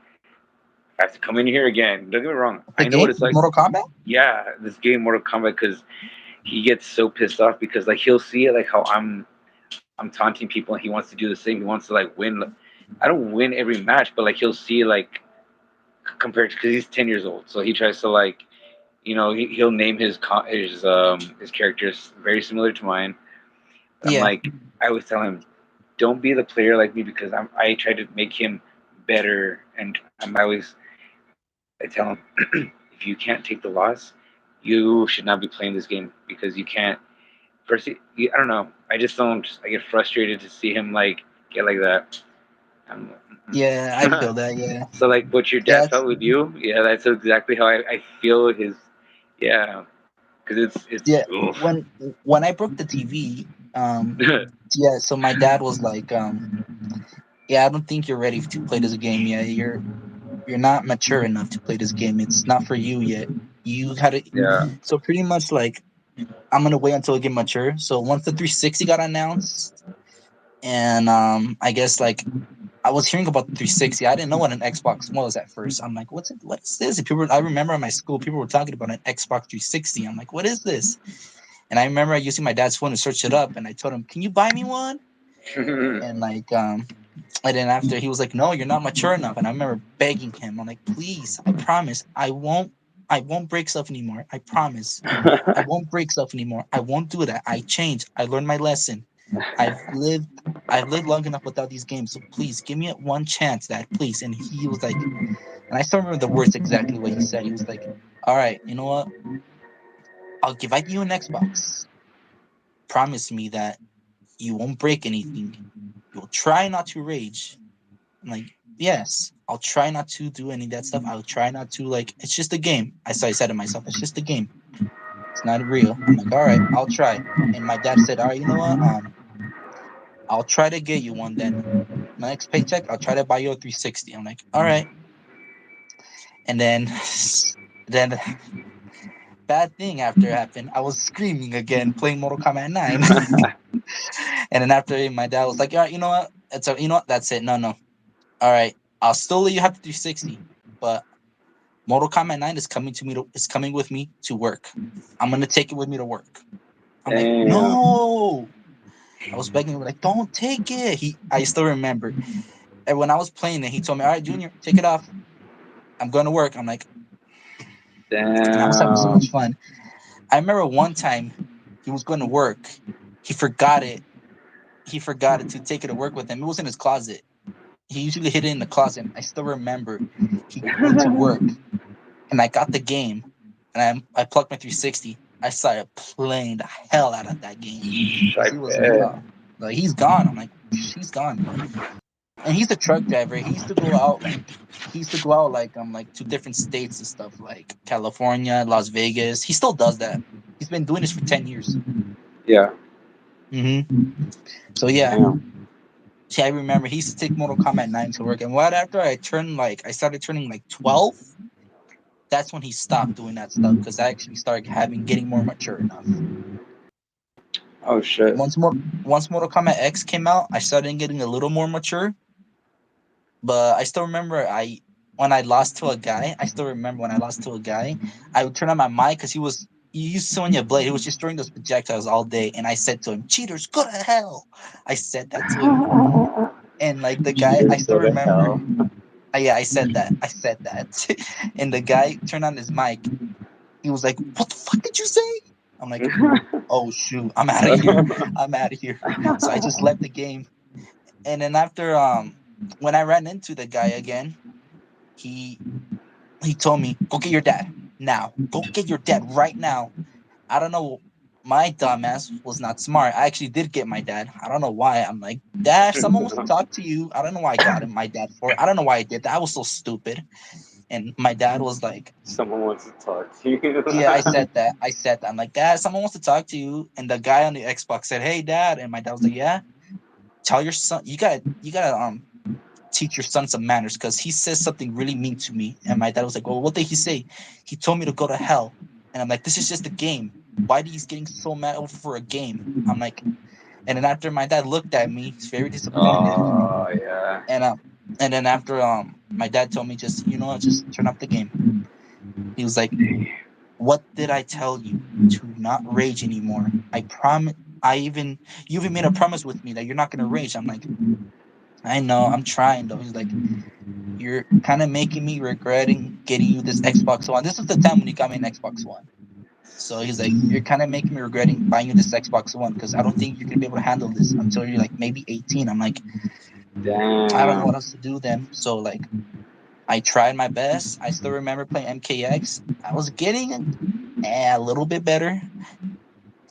I have to come in here again. Don't get me wrong, I The know what game, it's like. Mortal Kombat. Yeah, this game, Mortal Kombat, because he gets so pissed off because like he'll see it like how I'm taunting people, and he wants to do the same. He wants to like win. I don't win every match, but like he'll see like compared to because he's 10 years old, so he tries to like he'll name his characters very similar to mine. I'm Yeah. like, I always tell him, don't be the player like me because I try to make him better, and I tell him, if you can't take the loss, you should not be playing this game because you can't. First, I don't know. I just don't. I get frustrated to see him like get like that. I'm, Yeah, I feel that. Yeah. so like what your Yeah. dad felt with you, yeah, that's exactly how I feel with his, yeah, because it's Yeah. When I broke the TV, yeah. So my dad was like, yeah, I don't think you're ready to play this game yet. You're not mature enough to play this game. It's not for you yet. You gotta. yeah. So pretty much like I'm gonna wait until I get mature. So once the 360 got announced, and I guess like I was hearing about the 360. I didn't know what an Xbox was at first. I'm like, what's it? What is this? And people, I remember in my school, people were talking about an Xbox 360. I'm like, what is this? And I remember using my dad's phone to search it up, and I told him, "Can you buy me one?" And like, and then after he was like, "No, you're not mature enough." And I remember begging him, I'm like, "Please, I promise, I won't break stuff anymore. I promise, I won't break stuff anymore. I won't do that. I changed. I learned my lesson. I've lived, I've lived long enough without these games. So please give me one chance, Dad, please." And he was like, and I still remember the words exactly what he said. He was like, "All right, you know what? I'll give you an Xbox. Promise me that you won't break anything. You'll try not to rage." I'm like, yes, I'll try not to do any of that stuff. I'll try not to like. It's just a game. I said to myself, it's just a game. It's not real. I'm like, all right, I'll try. And my dad said, all right, you know what? I'll try to get you one then. My next paycheck, I'll try to buy you a 360. I'm like, all right. And then, then bad thing after happened. I was screaming again, playing Mortal Kombat 9. And then after my dad was like, all right, you know what? You know what? That's it. No, no. All right, I'll still let you have the 360, but Mortal Kombat 9 is coming with me to work. I'm gonna take it with me to work. I'm like, Damn. no. I was begging him like, don't take it. I still remember. And when I was playing it, he told me, all right, Junior, take it off. I'm going to work. I'm like, and I was having so much Damn. fun. I remember one time he was going to work. He forgot it. He forgot it to take it to work with him. It was in his closet. He usually hid it in the closet. I still remember he went to work and I got the game and I plugged my 360. I started playing the hell out of that game because I he was like, bet. "Oh, like he's gone." I'm like, "He's gone," and he's a truck driver. He used to go out like to different states and stuff like California, Las Vegas. He still does that. He's been doing this for 10 years. Yeah. hmm So yeah, Damn. see, I remember he used to take Mortal Kombat 9 to work, and what after I started turning like 12. That's when he stopped doing that stuff because I actually started getting more mature enough. Oh shit. Once more, once Mortal Kombat X came out, I started getting a little more mature. But I still remember when I lost to a guy. I still remember when I lost to a guy. I would turn on my mic because he used Sonya Blade. He was just throwing those projectiles all day, and I said to him, "Cheaters, go to hell." I said that to him, and like the guy, I Cheaters still go to remember. hell. Yeah, I said that. I said that, and the guy turned on his mic. He was like, "What the fuck did you say?" I'm like, "Oh shoot, I'm out of here. I'm out of here." So I just left the game, and then after when I ran into the guy again, he he told me, "Go get your dad now. Go get your dad right now." I don't know. My dumbass was not smart. I actually did get my dad. I don't know why. I'm like, "Dad, someone wants to talk to you." I don't know why I got him my dad for it. I don't know why I did that. I was so stupid. And my dad was like, Someone wants to talk to you. "Yeah, I said that. I said that." I'm like, "Dad, someone wants to talk to you." And the guy on the Xbox said, "Hey, Dad." And my dad was like, "Yeah, tell your son you gotta teach your son some manners because he says something really mean to me." And my dad was like, "Well, what did he say?" "He told me to go to hell." And I'm like, "This is just a game. Why are you getting so mad over for a game?" I'm like, and then after my dad looked at me, he's very disappointed. Oh yeah. And and then after my dad told me just just turn off the game. He was like, "What did I tell you to not rage anymore? I promise. You even made a promise with me that you're not gonna rage." I'm like, I know. I'm trying though. He's like, you're kind of making me regretting getting you this Xbox One. This is the time when you got me an Xbox One. So he's like, you're kind of making me regretting buying you this Xbox One because I don't think you're gonna be able to handle this until you're like maybe 18. I'm like, I don't know what Damn. else to do then. So like, I tried my best. I still remember playing MKX. I was getting a little bit better,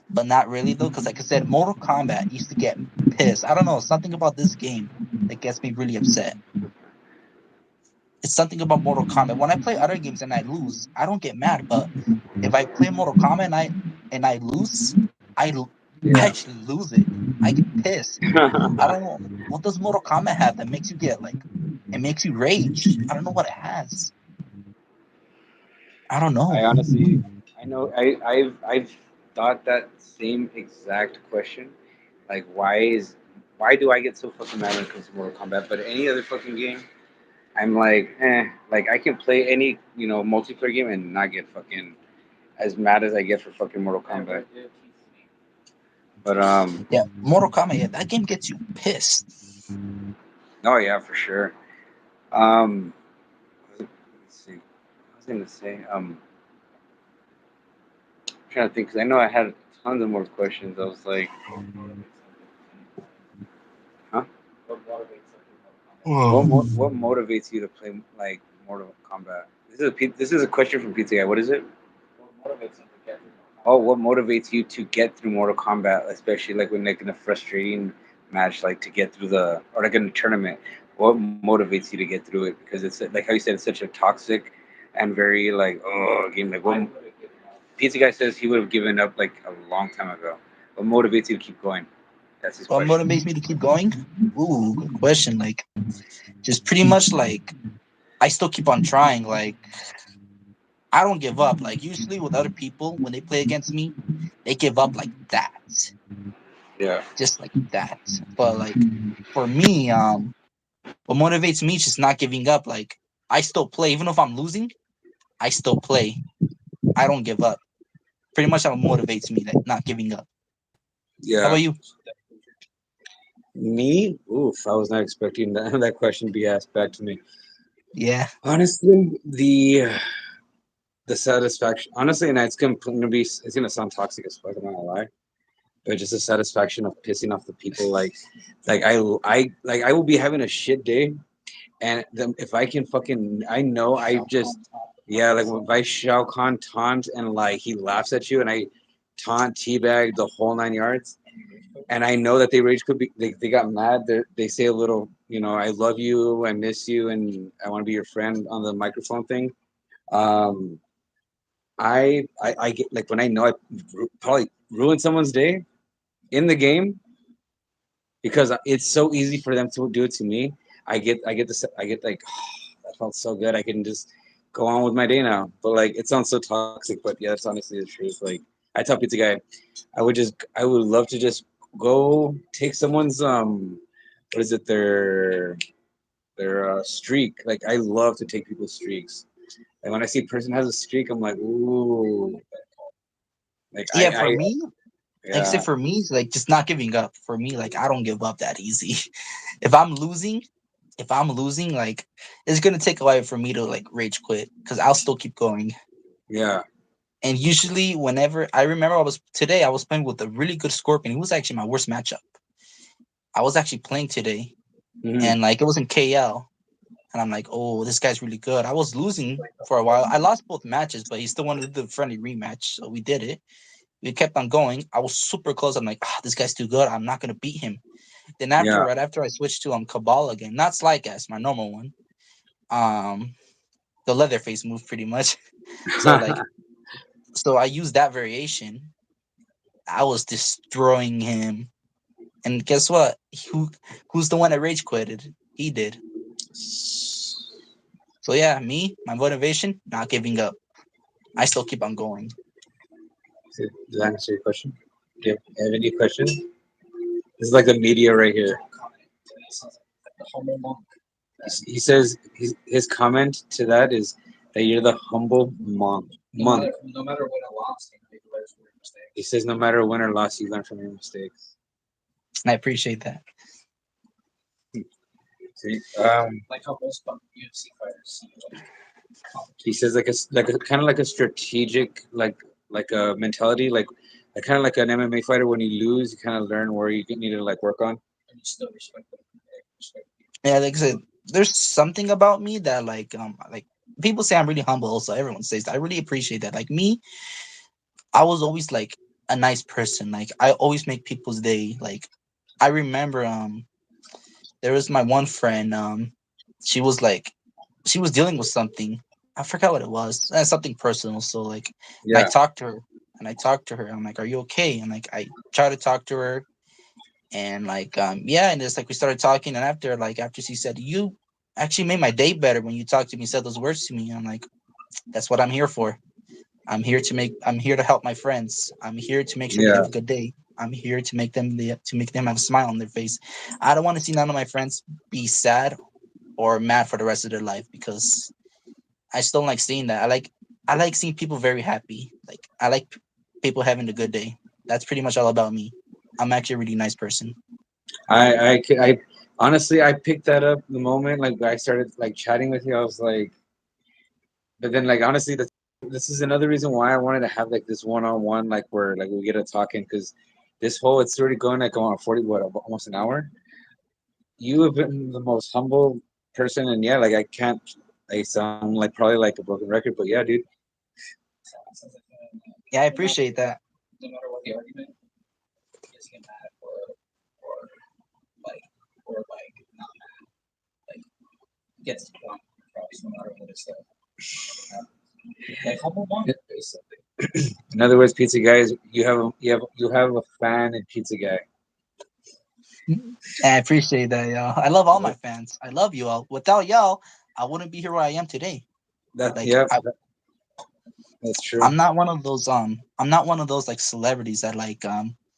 but not really though, because like I said, Mortal Kombat used to get me pissed. I don't know, something about this game that gets me really upset. It's something about Mortal Kombat. When I play other games and I lose, I don't get mad. But if I play Mortal Kombat and I lose, I I Yeah. actually lose it. I get pissed. I don't know what does Mortal Kombat have that makes you get like it makes you rage. I don't know what it has. I don't know. I honestly, I know, I've thought that same exact question. Like, why do I get so fucking mad when it comes to Mortal Kombat? But any other fucking game, I'm like, eh. Like, I can play any, multiplayer game and not get fucking as mad as I get for fucking Mortal Kombat. But Yeah, Mortal Kombat. Yeah, that game gets you pissed. oh yeah, for sure. Um, let's see. I was gonna say, I'm trying to think because I know I had tons of more questions. I was like, huh? Oh. What motivates you to play like Mortal Kombat? This is a question from Pizza Guy. What is it? Oh, what motivates you to get through Mortal Kombat, especially like when like in a frustrating match, like to get through the or like in a tournament? What motivates you to get through it? Because it's like how you said, it's such a toxic and very like game. Like what Pizza Guy says he would have given up like a long time ago. What motivates you to keep going? That's his What question. motivates me to keep going? Ooh, good question. Like, just pretty much like I still keep on trying. Like, I don't give up. Like, usually with other people, when they play against me, they give up like that, Yeah. just like that. But like for me, what motivates me is just not giving up. Like, I still play, even if I'm losing. I still play. I don't give up. Pretty much, how motivates me, like not giving up. How Yeah. about you? Me? Oof, I was not expecting that, that question to be asked back to me. Yeah, Honestly, the satisfaction. Honestly, and it's gonna sound toxic as fuck. I'm not gonna lie, but just the satisfaction of pissing off the people. I will be having a shit day, and then if I can fucking, I know I just, yeah, like if I Shao Kahn taunt and like he laughs at you, and I taunt teabag the whole 9 yards, and I know that they rage quit. They got mad. They say a little, I love you, I miss you, and I want to be your friend on the microphone thing. Um, I get like when I know I probably ruined someone's day in the game because it's so easy for them to do it to me. I get like that felt so good. I can just go on with my day now. But like it sounds so toxic, but yeah, that's honestly the truth. Like I tell Pizza Guy, I would love to just go take someone's what is it their streak. Like I love to take people's streaks. And when I see a person has a streak, I'm like, ooh, like yeah. For me, like I yeah, said, for me, it's like just not giving up. For me, like I don't give up that easy. if I'm losing, if I'm losing, like it's gonna take a while for me to like rage quit because I'll still keep going. yeah, And usually, whenever I remember, I was playing with a really good Scorpion. He was actually my worst matchup. I was actually playing today, hmm and like it was in KL, and I'm like, oh, this guy's really good. I was losing for a while. I lost both matches, but he still wanted to do the friendly rematch, so we did it. We kept on going. I was super close. I'm like, this guy's too good. I'm not gonna beat him. Then yeah, right after I switched to Kabal again, not Slycast, my normal one. Um, the Leatherface move, pretty much. So like, so I used that variation. I was destroying him. And guess what? Who's the one that rage quitted? He did. So yeah, me, my motivation, not giving up. I still keep on going. Does that answer your question? Do you have any questions? This is like the media right here. He says his comment to that is that you're the humble monk. He says no matter win or loss, you learn from your mistakes. I appreciate that. Like how most UFC fighters see he says like a kind of like a strategic like a mentality like kind of like an MMA fighter when you lose you kind of learn where you need to like work on. And you still respect them. Respect Yeah, like I said, there's something about me that like people say I'm really humble. Also, everyone says that. I really appreciate that. Like me, I was always like a nice person. Like I always make people's day. Like I remember there was my one friend she was like she was dealing with something. I forgot what it was. Something personal. So like and I Yeah, talked to her and I talked to her. I'm like, "Are you okay?" And like I try to talk to her and like yeah, and it's like we started talking and after she said, "You actually made my day better when you talked to me, said those words to me." And I'm like, "That's what I'm here for. I'm here to help my friends. I'm here to make sure they yeah. have a good day. I'm here to make them have a smile on their face. I don't want to see none of my friends be sad or mad for the rest of their life because I still don't like seeing that. I like seeing people very happy. Like I like people having a good day. That's pretty much all about me. I'm actually a really nice person. I honestly I picked that up the moment like I started like chatting with you. I was like, but then like honestly, this is another reason why I wanted to have like this one on one like where like we get to talking because this whole it's already going like on 40 what almost an hour. You have been the most humble person, and yeah, like I can't. I sound like probably like a broken record, but yeah, dude. Sounds like Yeah, I appreciate that. no matter what the argument, he doesn't get mad or like like not like gets to the point probably no matter what it's like humble one basically. In other words, pizza guys, you have a fan in pizza guy. I appreciate that, y'all. I love all my fans. I love you all. Without y'all, I wouldn't be here where I am today. That Like yeah, that's true. I'm not one of those I'm not one of those like celebrities that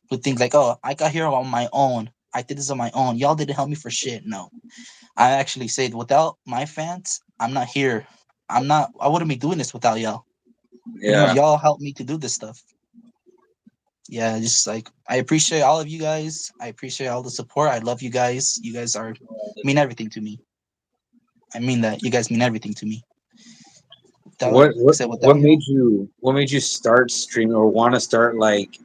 who think like, oh, I got here on my own. I did this on my own. Y'all didn't help me for shit. No. I actually say without my fans, I'm not here. I wouldn't be doing this without y'all. Pretty much Yeah. y'all helped me to do this stuff. Yeah, just like I appreciate all of you guys. I appreciate all the support. I love you guys. You guys are mean everything to me. I mean that. You guys mean everything to me. Without What what except without y'all. what made you start streaming or want to start like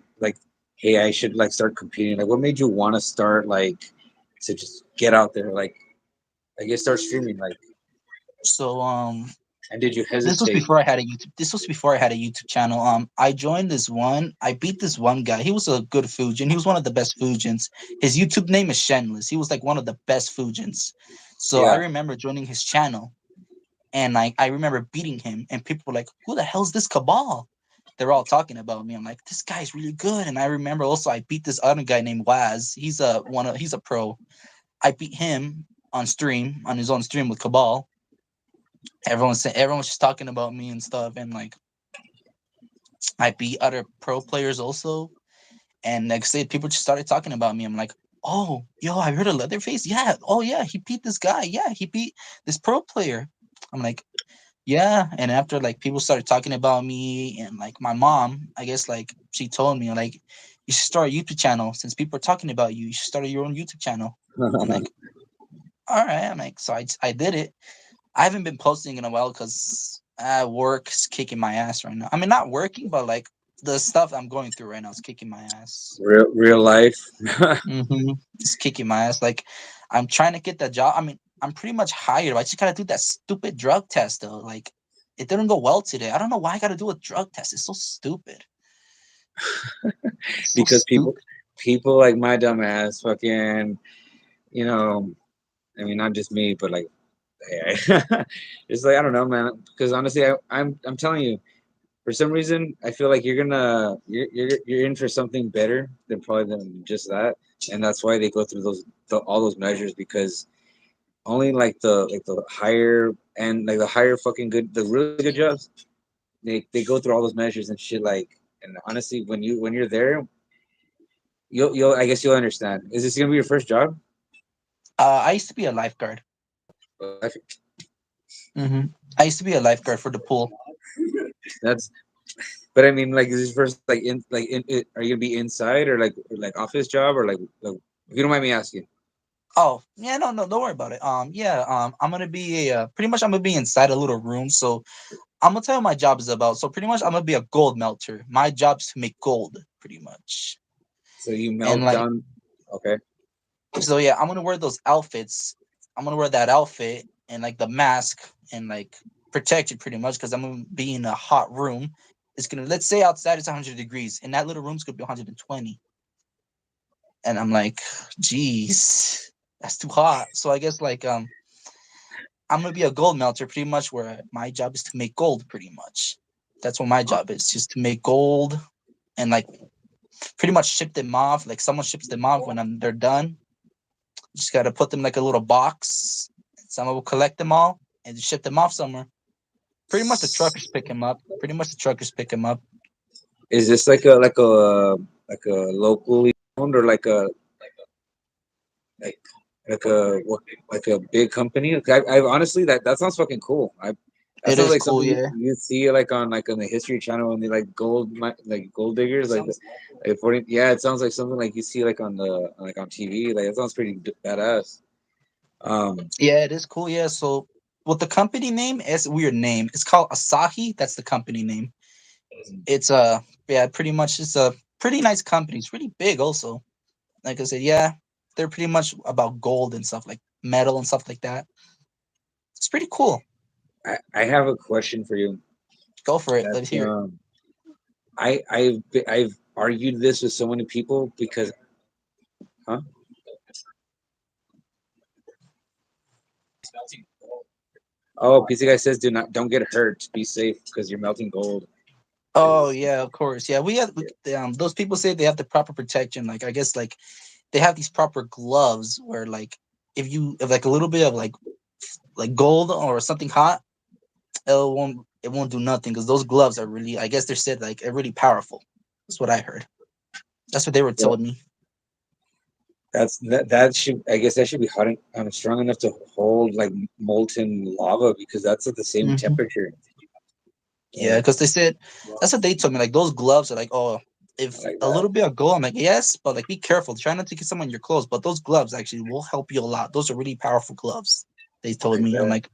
hey I should like start competing like what made you want to start like to just get out there like I guess start streaming like So and did you this was hesitate? before I had a YouTube. This was before I had a YouTube channel. I joined this one. I beat this one guy. He was a good Fujian. He was one of the best Fujians. His YouTube name is Shenless. He was like one of the best Fujians. So I Yeah. remember joining his channel, and I remember beating him. And people were like, "Who the hell's this Cabal?" They're all talking about me. I'm like, "This guy's really good." And I remember also I beat this other guy named Waz. He's a pro. I beat him on his own stream with Cabal. Everyone's just talking about me and stuff, and like I beat other pro players also. And next day, people just started talking about me. I'm like, oh, yo, I heard of Leatherface. Yeah. Oh, yeah. He beat this guy. Yeah. He beat this pro player. I'm like, yeah. And after like people started talking about me, and like my mom, I guess like she told me, like, you should start a YouTube channel since people are talking about you. You should start your own YouTube channel. I'm like, all right. I'm like, so I did it. I haven't been posting in a while because work's kicking my ass right now. I mean, not working, but like the stuff I'm going through right now is kicking my ass. Real life. It's kicking my ass. Like, I'm trying to get that job. I mean, I'm pretty much hired. I just gotta do that stupid drug test though. Like, it didn't go well today. I don't know why I gotta do a drug test. It's so stupid. It's so Because stupid. people like my dumb ass fucking you know I mean not just me but like hey, it's like I don't know man because honestly I'm telling you for some reason I feel like you're in for something better than probably than just that and that's why they go through all those measures because only like the higher and like the higher fucking good the really good jobs they go through all those measures and shit like and honestly when you're there you'll I guess you'll understand is this gonna be your first job. I used to be a lifeguard. I hmm I used to be a lifeguard for the pool. That's but I mean like is this first like in it, are you gonna be inside or like office job or like if you don't mind me asking. Oh yeah, no, no, don't worry about it. Yeah, I'm gonna be pretty much I'm gonna be inside a little room. So I'm gonna tell you what my job is about. So pretty much I'm gonna be a gold melter. My job is to make gold, pretty much. So you And melt like, down. Okay. so yeah, I'm gonna wear those outfits. I'm gonna wear that outfit and like the mask and like protect it pretty much because I'm gonna be in a hot room. It's gonna, let's say outside it's 100 degrees, and that little room's gonna be 120. And I'm like, geez, that's too hot. So I guess like I'm gonna be a gold melter pretty much, where my job is to make gold pretty much. That's what my Uh, job is, just to make gold and like pretty much ship them off. Like someone ships them off when they're done. Just gotta put them like a little box. Someone will collect them all and ship them off somewhere. Pretty much the truckers pick them up. Pretty much the truckers pick them up. is this like a locally owned or like like a big company? I honestly that sounds fucking cool. That It sounds is like cool, something yeah. you see like on the History Channel when they like like gold diggers like 40, yeah, it sounds like something like you see like on the like on TV. Like it sounds pretty badass. Um, Yeah, it is cool, yeah. So with the company name, it's a weird name. It's called Asahi. That's the company name. It's yeah, pretty much it's a pretty nice company. It's pretty big also. Like I said, yeah, they're pretty much about gold and stuff like metal and stuff like that. It's pretty cool. I have a question for you. Go for it. Let's That's hear it. I've argued this with so many people because huh? Oh, PC guy says don't get hurt. Be safe because you're melting gold. Oh yeah, of course. Yeah, those people say they have the proper protection. Like I guess like they have these proper gloves where like if like a little bit of like gold or something hot, it won't do nothing because those gloves are really, I guess they said like are really powerful. That's what I heard. That's what they were Yeah, told me. that should I guess that should be hot strong enough to hold like molten lava because that's at the same Hmm. temperature. Yeah, So because they said that's what they told me. Like those gloves are like, oh, I if like a that. little bit of gold, I'm like, yes, but like be careful. Try not to get some on your clothes. But those gloves actually will help you a lot. Those are really powerful gloves. They I told like me. I'm that. like,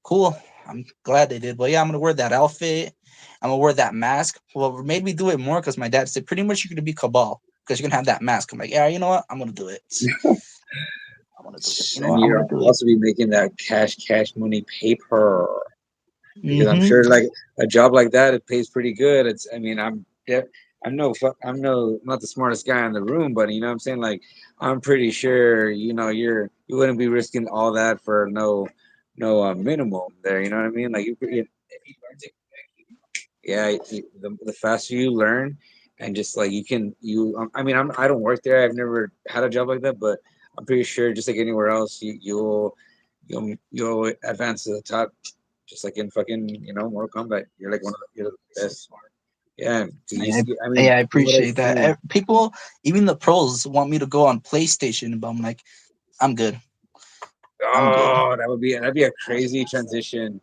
cool. I'm glad they did. But yeah, I'm gonna wear that outfit. I'm gonna wear that mask. What made me do it more because my dad said pretty much you're gonna be Cabal because you're gonna have that mask. I'm like, yeah, you know what? I'm gonna do it. I'm gonna do it. You know And what? I'm gonna you'll do it. also be making that cash money paper because I'm Mm-hmm. sure like a job like that it pays pretty good. It's I mean I'm no not the smartest guy in the room, but you know what I'm saying like I'm pretty sure you wouldn't be risking all that for no minimum there. You know what I mean? Like yeah, the faster you learn and just like I mean I don't work there. I've never had a job like that, but I'm pretty sure just like anywhere else you'll advance to the top just like in fucking Mortal Kombat. You're the best. Yeah, 'cause you Yeah, see, I mean, yeah, I from what I've appreciate that. seen, People, even the pros, want me to go on PlayStation, but I'm like, I'm good. I'm good. oh, that'd be a crazy transition.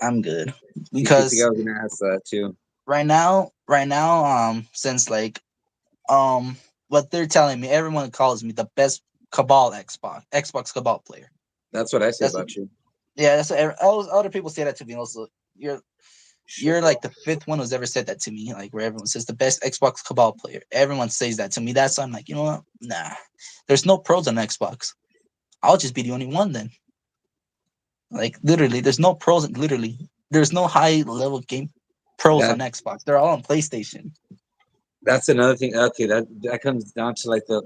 I'm good See, PC guy because was gonna ask that too. right now, since like what they're telling me, everyone calls me the best Cabal Xbox Cabal player. That's what I say That's what, about you. yeah. That's what other people say that to me. Also, you're like the fifth one who's ever said that to me. Like where everyone says the best Xbox Cabal player. Everyone says that to me. That's why I'm like, you know what? Nah, there's no pros on Xbox. I'll just be the only one then. Like literally, there's no pros. Literally, there's no high level game pros That on Xbox. They're all on PlayStation. that's another thing. Okay, that comes down to like the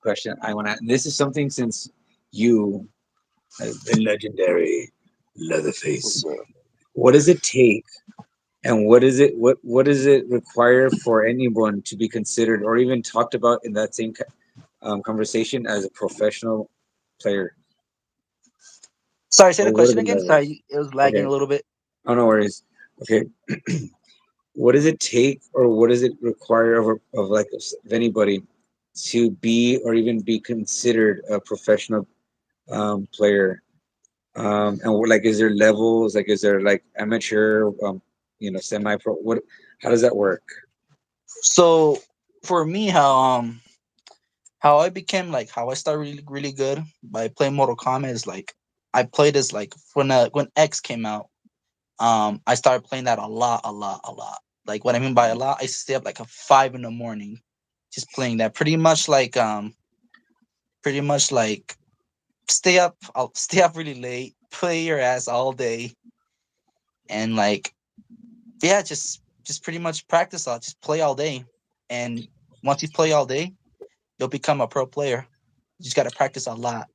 question I want to. This is something since you, the legendary Leatherface. What does it take, and what does it require for anyone to be considered or even talked about in that same conversation as a professional player Sorry, say the or what are question the again. levels? Sorry, it was lagging Okay, a little bit. oh no worries. Okay, what does it take or what does it require of like of anybody to be or even be considered a professional player? And like, is there levels? Like, is there like amateur, semi-pro? How does that work? So for me, how I became like how I started really really good by playing Mortal Kombat is like I played this like when X came out. I started playing that a lot, a lot, a lot. Like what I mean by a lot, I used to stay up like a 5 in the morning, just playing that. Pretty much like stay up. I'll stay up really late, play your ass all day, and like yeah, just pretty much practice. I'll just play all day, and once you play all day, you'll become a pro player. You just gotta practice a lot.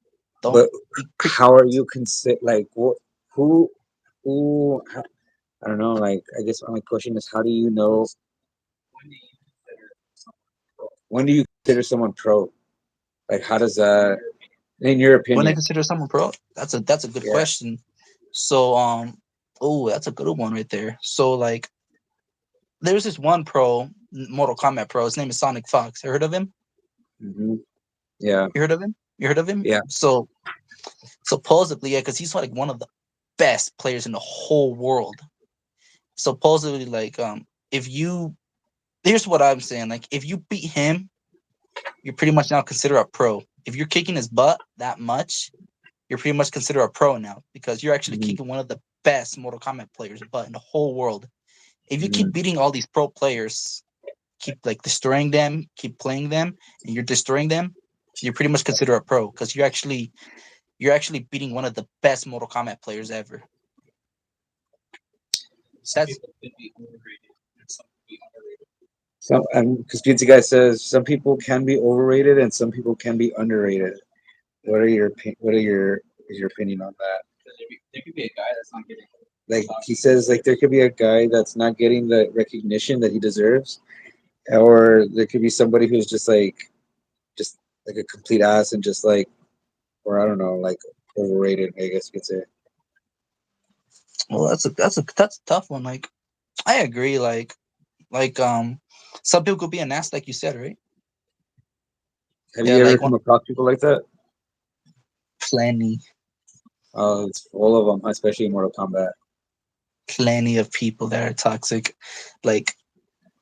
Don't But be quick. how are you consider like what who who I don't know, like I guess my question is how do you know when do you consider someone pro? Like how does that in your When I opinion? consider someone pro, that's a good Yeah. question. So oh, that's a good one right there. So like there's this one pro, Mortal Kombat pro. His name is Sonic Fox. You heard of him? Hmm. Yeah. You heard of him? You heard of him? Yeah. So supposedly, yeah, because he's like one of the best players in the whole world. Supposedly, like if you here's what I'm saying, like if you beat him, you're pretty much now considered a pro. If you're kicking his butt that much, you're pretty much considered a pro now because you're actually Hmm. kicking one of the best Mortal Kombat players' butt in the whole world. If you Hmm. keep beating all these pro players, keep like destroying them, keep playing them, and you're destroying them, you're pretty much considered a pro because you're actually beating one of the best Mortal Kombat players ever. That's Some because Pizza Guy says some people can be overrated and some people can be underrated. What are your is your opinion on that? Like he says, like there could be a guy that's not getting the recognition that he deserves, or there could be somebody who's just like a complete ass and just like, or I don't know, like overrated. I guess you could say. well, that's a tough one. Like I agree. Like some people could be an ass, like you said, right? Have Yeah, you ever like one come across people like that? plenty, It's full of them, especially in Mortal Kombat. plenty of people that are toxic. Like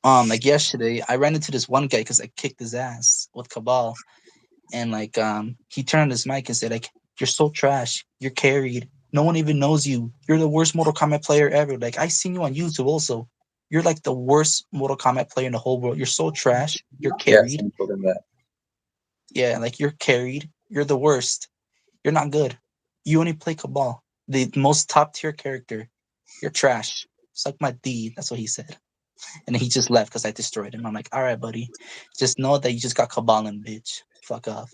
like yesterday, I ran into this one guy because I kicked his ass with Cabal, and like he turned on his mic and said like, "You're so trash. You're carried. No one even knows you. You're the worst Mortal Kombat player ever. Like I seen you on YouTube also. You're like the worst Mortal Kombat player in the whole world. You're so trash. You're Yeah, carried. someone told him that. Yeah, like you're carried. You're the worst. You're not good. You only play Cabal, the most top tier character. You're trash. Suck my D." That's what he said. And then he just left because I destroyed him. I'm like, all right, buddy. Just know that you just got Cabal and bitch. Fuck off.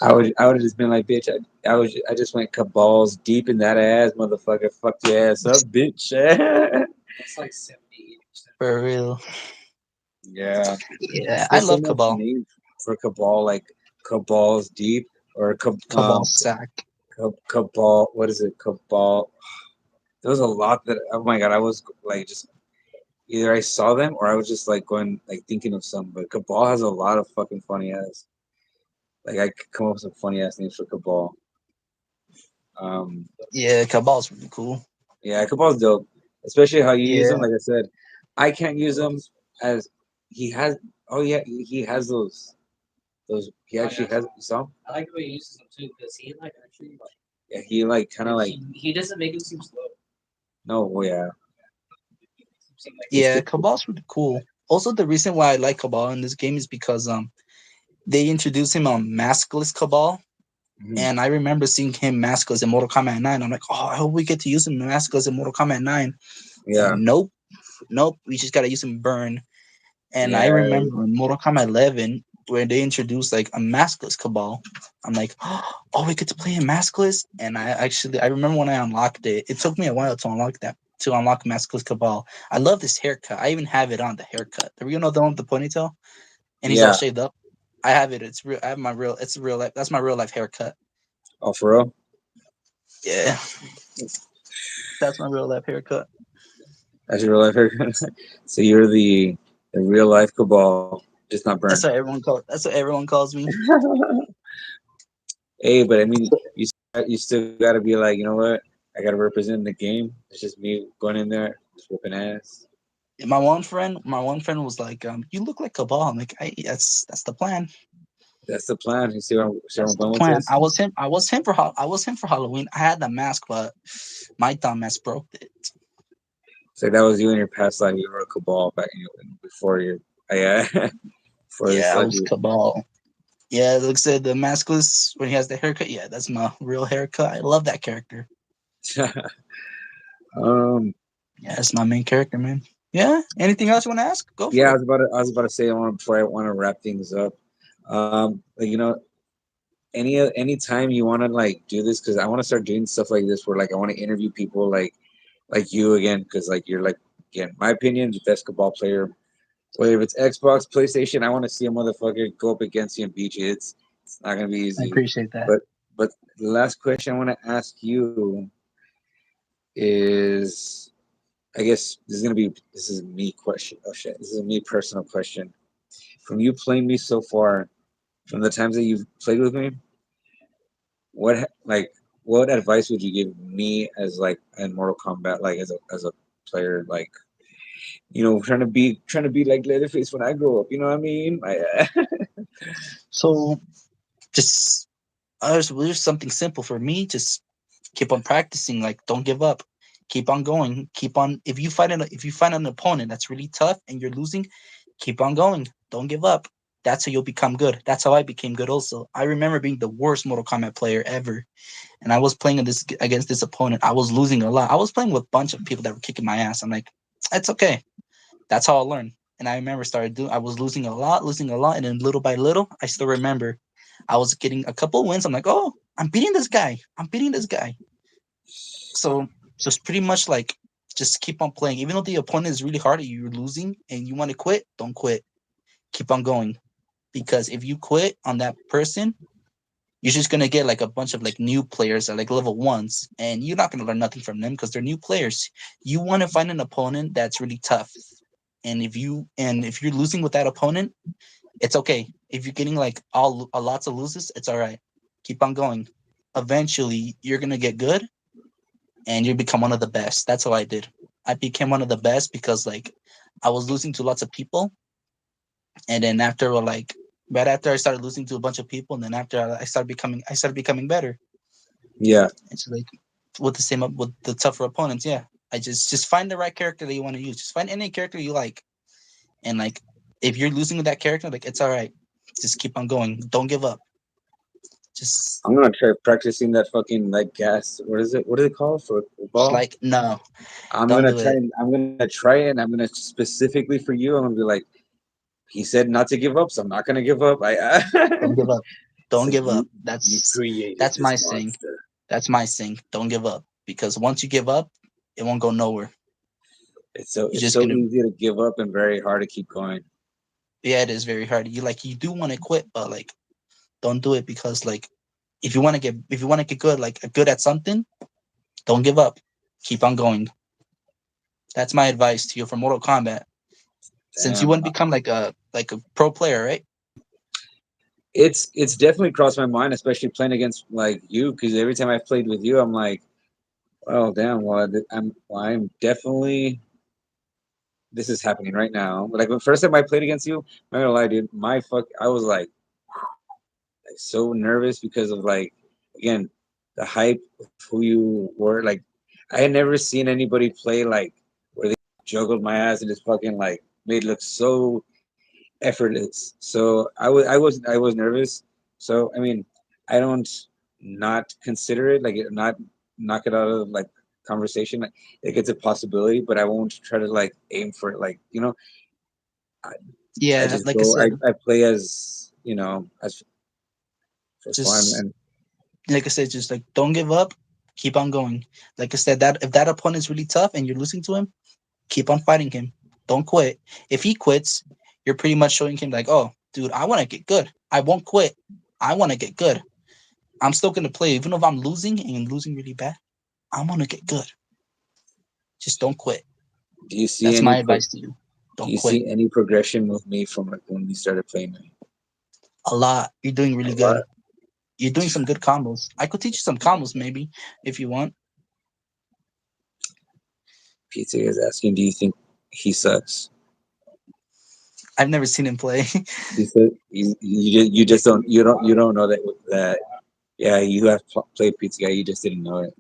I would have just been like, bitch. I just went caballs deep in that ass, motherfucker. Fuck your ass up, bitch. For real. Yeah. Yeah, I There's so love much Cabal. name for cabal, like cabal's deep or Cabal sack. cabal. What is it? Cabal. There was a lot that. Oh my god, I was like just either I saw them or I was just like going like thinking of some. But cabal has a lot of fucking funny ass. Like I could come up with some funny ass names for cabal. Um, Yeah, Cabal's really cool. yeah, cabal's dope, especially how you use them. Yeah. Like I said, I can't use them as he has. Oh yeah, he has those. Those he actually has some. Yeah, he like kind of like no, oh, yeah. He's Yeah, Cabal's really cool. Also, the reason why I like Cabal in this game is because they introduced him on maskless Cabal. mhm. And I remember seeing him maskless in Mortal Kombat 9. I'm like, oh, I hope we get to use him maskless in Mortal Kombat 9. Yeah, And nope, nope, we just gotta use him burn. And I yeah, remember in Mortal Kombat 11 where they introduced like a maskless Cabal. I'm like, oh, we get to play him maskless. And I remember when I unlocked it. It took me a while to unlock maskless Cabal. I love this haircut. I even have it on the haircut. The real, the one with the ponytail, and he's all yeah. shaved up. I have it. It's real. I have my real. It's real life. That's my real life haircut. Oh, for real? Yeah, that's my real life haircut. That's your real life haircut. So you're the real life cabal, just not burnt. That's what everyone calls. That's what everyone calls me. Hey, but I mean, you still got to be like, you know what? I got to represent the game. It's just me going in there, just whooping ass. My one friend was like, "You look like Cabal." I'm like, that's the plan. That's the plan. You see where I'm That's the going with plan. this? I was him for Halloween. I had the mask, but my dumbass broke it. So that was you in your past life. You were a cabal back before you, yeah, before this Yeah, I life. was Cabal. Yeah, like I said, the maskless when he has the haircut. Yeah, that's my real haircut. I love that character. um, Yeah, that's my main character, man. Yeah. Anything else you want to ask? Go yeah, for it. I was about to say, I want before I want to wrap things up. Like, any time you want to like do this, because I want to start doing stuff like this where like I want to interview people like you again, because like you're like, again, my opinion, the best cabal player. Whether it's Xbox, PlayStation, I want to see a motherfucker go up against you and beat you. It's not gonna be I easy. appreciate that. But the last question I want to ask you is, I guess this is me question. Oh shit, this is a me personal question. From you playing me so far, from the times that you've played with me, like what advice would you give me as like in Mortal Kombat, like as a player, like trying to be like Leatherface when I grow up. You know what I mean? So just there's something simple for me. Just keep on practicing. Like, don't give up. Keep on going. Keep on. If you find an opponent that's really tough and you're losing, keep on going. Don't give up. That's how you'll become good. That's how I became good. Also, I remember being the worst Mortal Kombat player ever, and I was playing against this opponent. I was losing a lot. I was playing with a bunch of people that were kicking my ass. I'm like, it's okay. That's how I learned. And I remember started doing. I was losing a lot, and then little by little, I still remember I was getting a couple wins. I'm like, oh, I'm beating this guy. I'm beating this guy. So just pretty much like just keep on playing, even though the opponent is really hard and you're losing and you want to quit. Don't quit. Keep on going, because if you quit on that person, you're just gonna get like a bunch of like new players at like level ones, and you're not gonna learn nothing from them because they're new players. You want to find an opponent that's really tough, and if you're losing with that opponent, it's okay. If you're getting like all a lots of loses, it's all right. Keep on going. Eventually, you're gonna get good, and you become one of the best. That's how I did. I became one of the best because like I was losing to lots of people, and then after like right after I started losing to a bunch of people, and then after I started becoming better. Yeah, It's like with the tougher opponents. Yeah, I just find the right character that you want to use. Just find any character you like, and like if you're losing with that character, like it's all right. Just keep on going. Don't give up. Just I'm gonna try practicing that fucking like gas. What is it? What is it called for ball? like no, I'm don't gonna do try. it. I'm gonna try it. And I'm gonna specifically for you. I'm gonna be like, he said not to give up, so I'm not gonna give up. Don't give up. Don't So give up. you That's created that's this my saying. monster. That's my saying. Don't give up, because once you give up, it won't go nowhere. You're It's just so gonna. easy to give up and very hard to keep going. Yeah, it is very hard. You do want to quit, but like don't do it, because like if you want to get good, like good at something, don't give up. Keep on going. That's my advice to you for Mortal Kombat. Since you Damn, want to become like a pro player, right? it's definitely crossed my mind, especially playing against like you, because every time I've played with you, I'm like, oh damn, I'm definitely this is happening right now. Like the first time I played against you, I'm not gonna lie, dude, I was like so nervous because of like again the hype of who you were. Like I had never seen anybody play like where they juggled my ass and just fucking like made it look so effortless. So I was nervous. So I mean, I don't not consider it like not knock it out of like conversation. Like it's a possibility, but I won't try to like aim for it. Like I, I Yeah, just like I go. said, I play as as for fun just and like I said, just like don't give up. Keep on going. Like I said, that if that opponent is really tough and you're losing to him, keep on fighting him. Don't quit. If he quits, you're pretty much showing him like, oh, dude, I want to get good. I won't quit. I want to get good. I'm still gonna play, even if I'm losing and losing really bad. I'm gonna get good. Just don't quit. do you see That's my advice to you. do Don't you quit. see any progression with me from like when we started playing A lot. You're doing a really lot? good. You're doing some good combos. I could teach you some combos maybe if you want. Pizza is asking, do you think he sucks. I've never seen him play. He said you just don't know that yeah you have played pizza guy, you just didn't know it.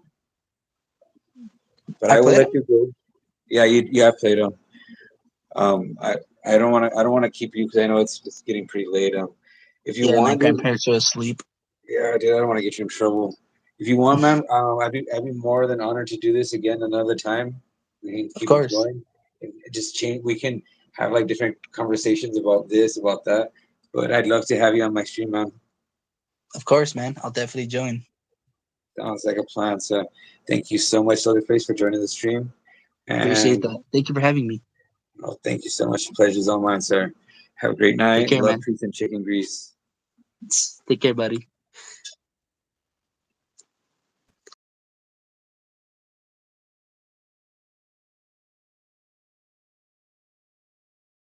But I I will played let him. you go. Yeah, you have played him. I don't want to keep you because I know it's getting pretty late. If you Yeah, my want, dude, grandparents were asleep. yeah, dude, I don't want to get you in trouble. If you want, man, I'd be more than honored to do this again another time. We can Of keep it course, going and just change. We can have like different conversations about this, about that. But I'd love to have you on my stream, man. of course, man. I'll definitely join. Sounds like a plan. So, thank you so much, Leatherface, for joining the stream. Appreciate And that. Thank you for having me. oh, thank you so much. The pleasure's all mine, sir. Have a great Take night. care, Love, man. peace, and chicken grease. Take care, buddy.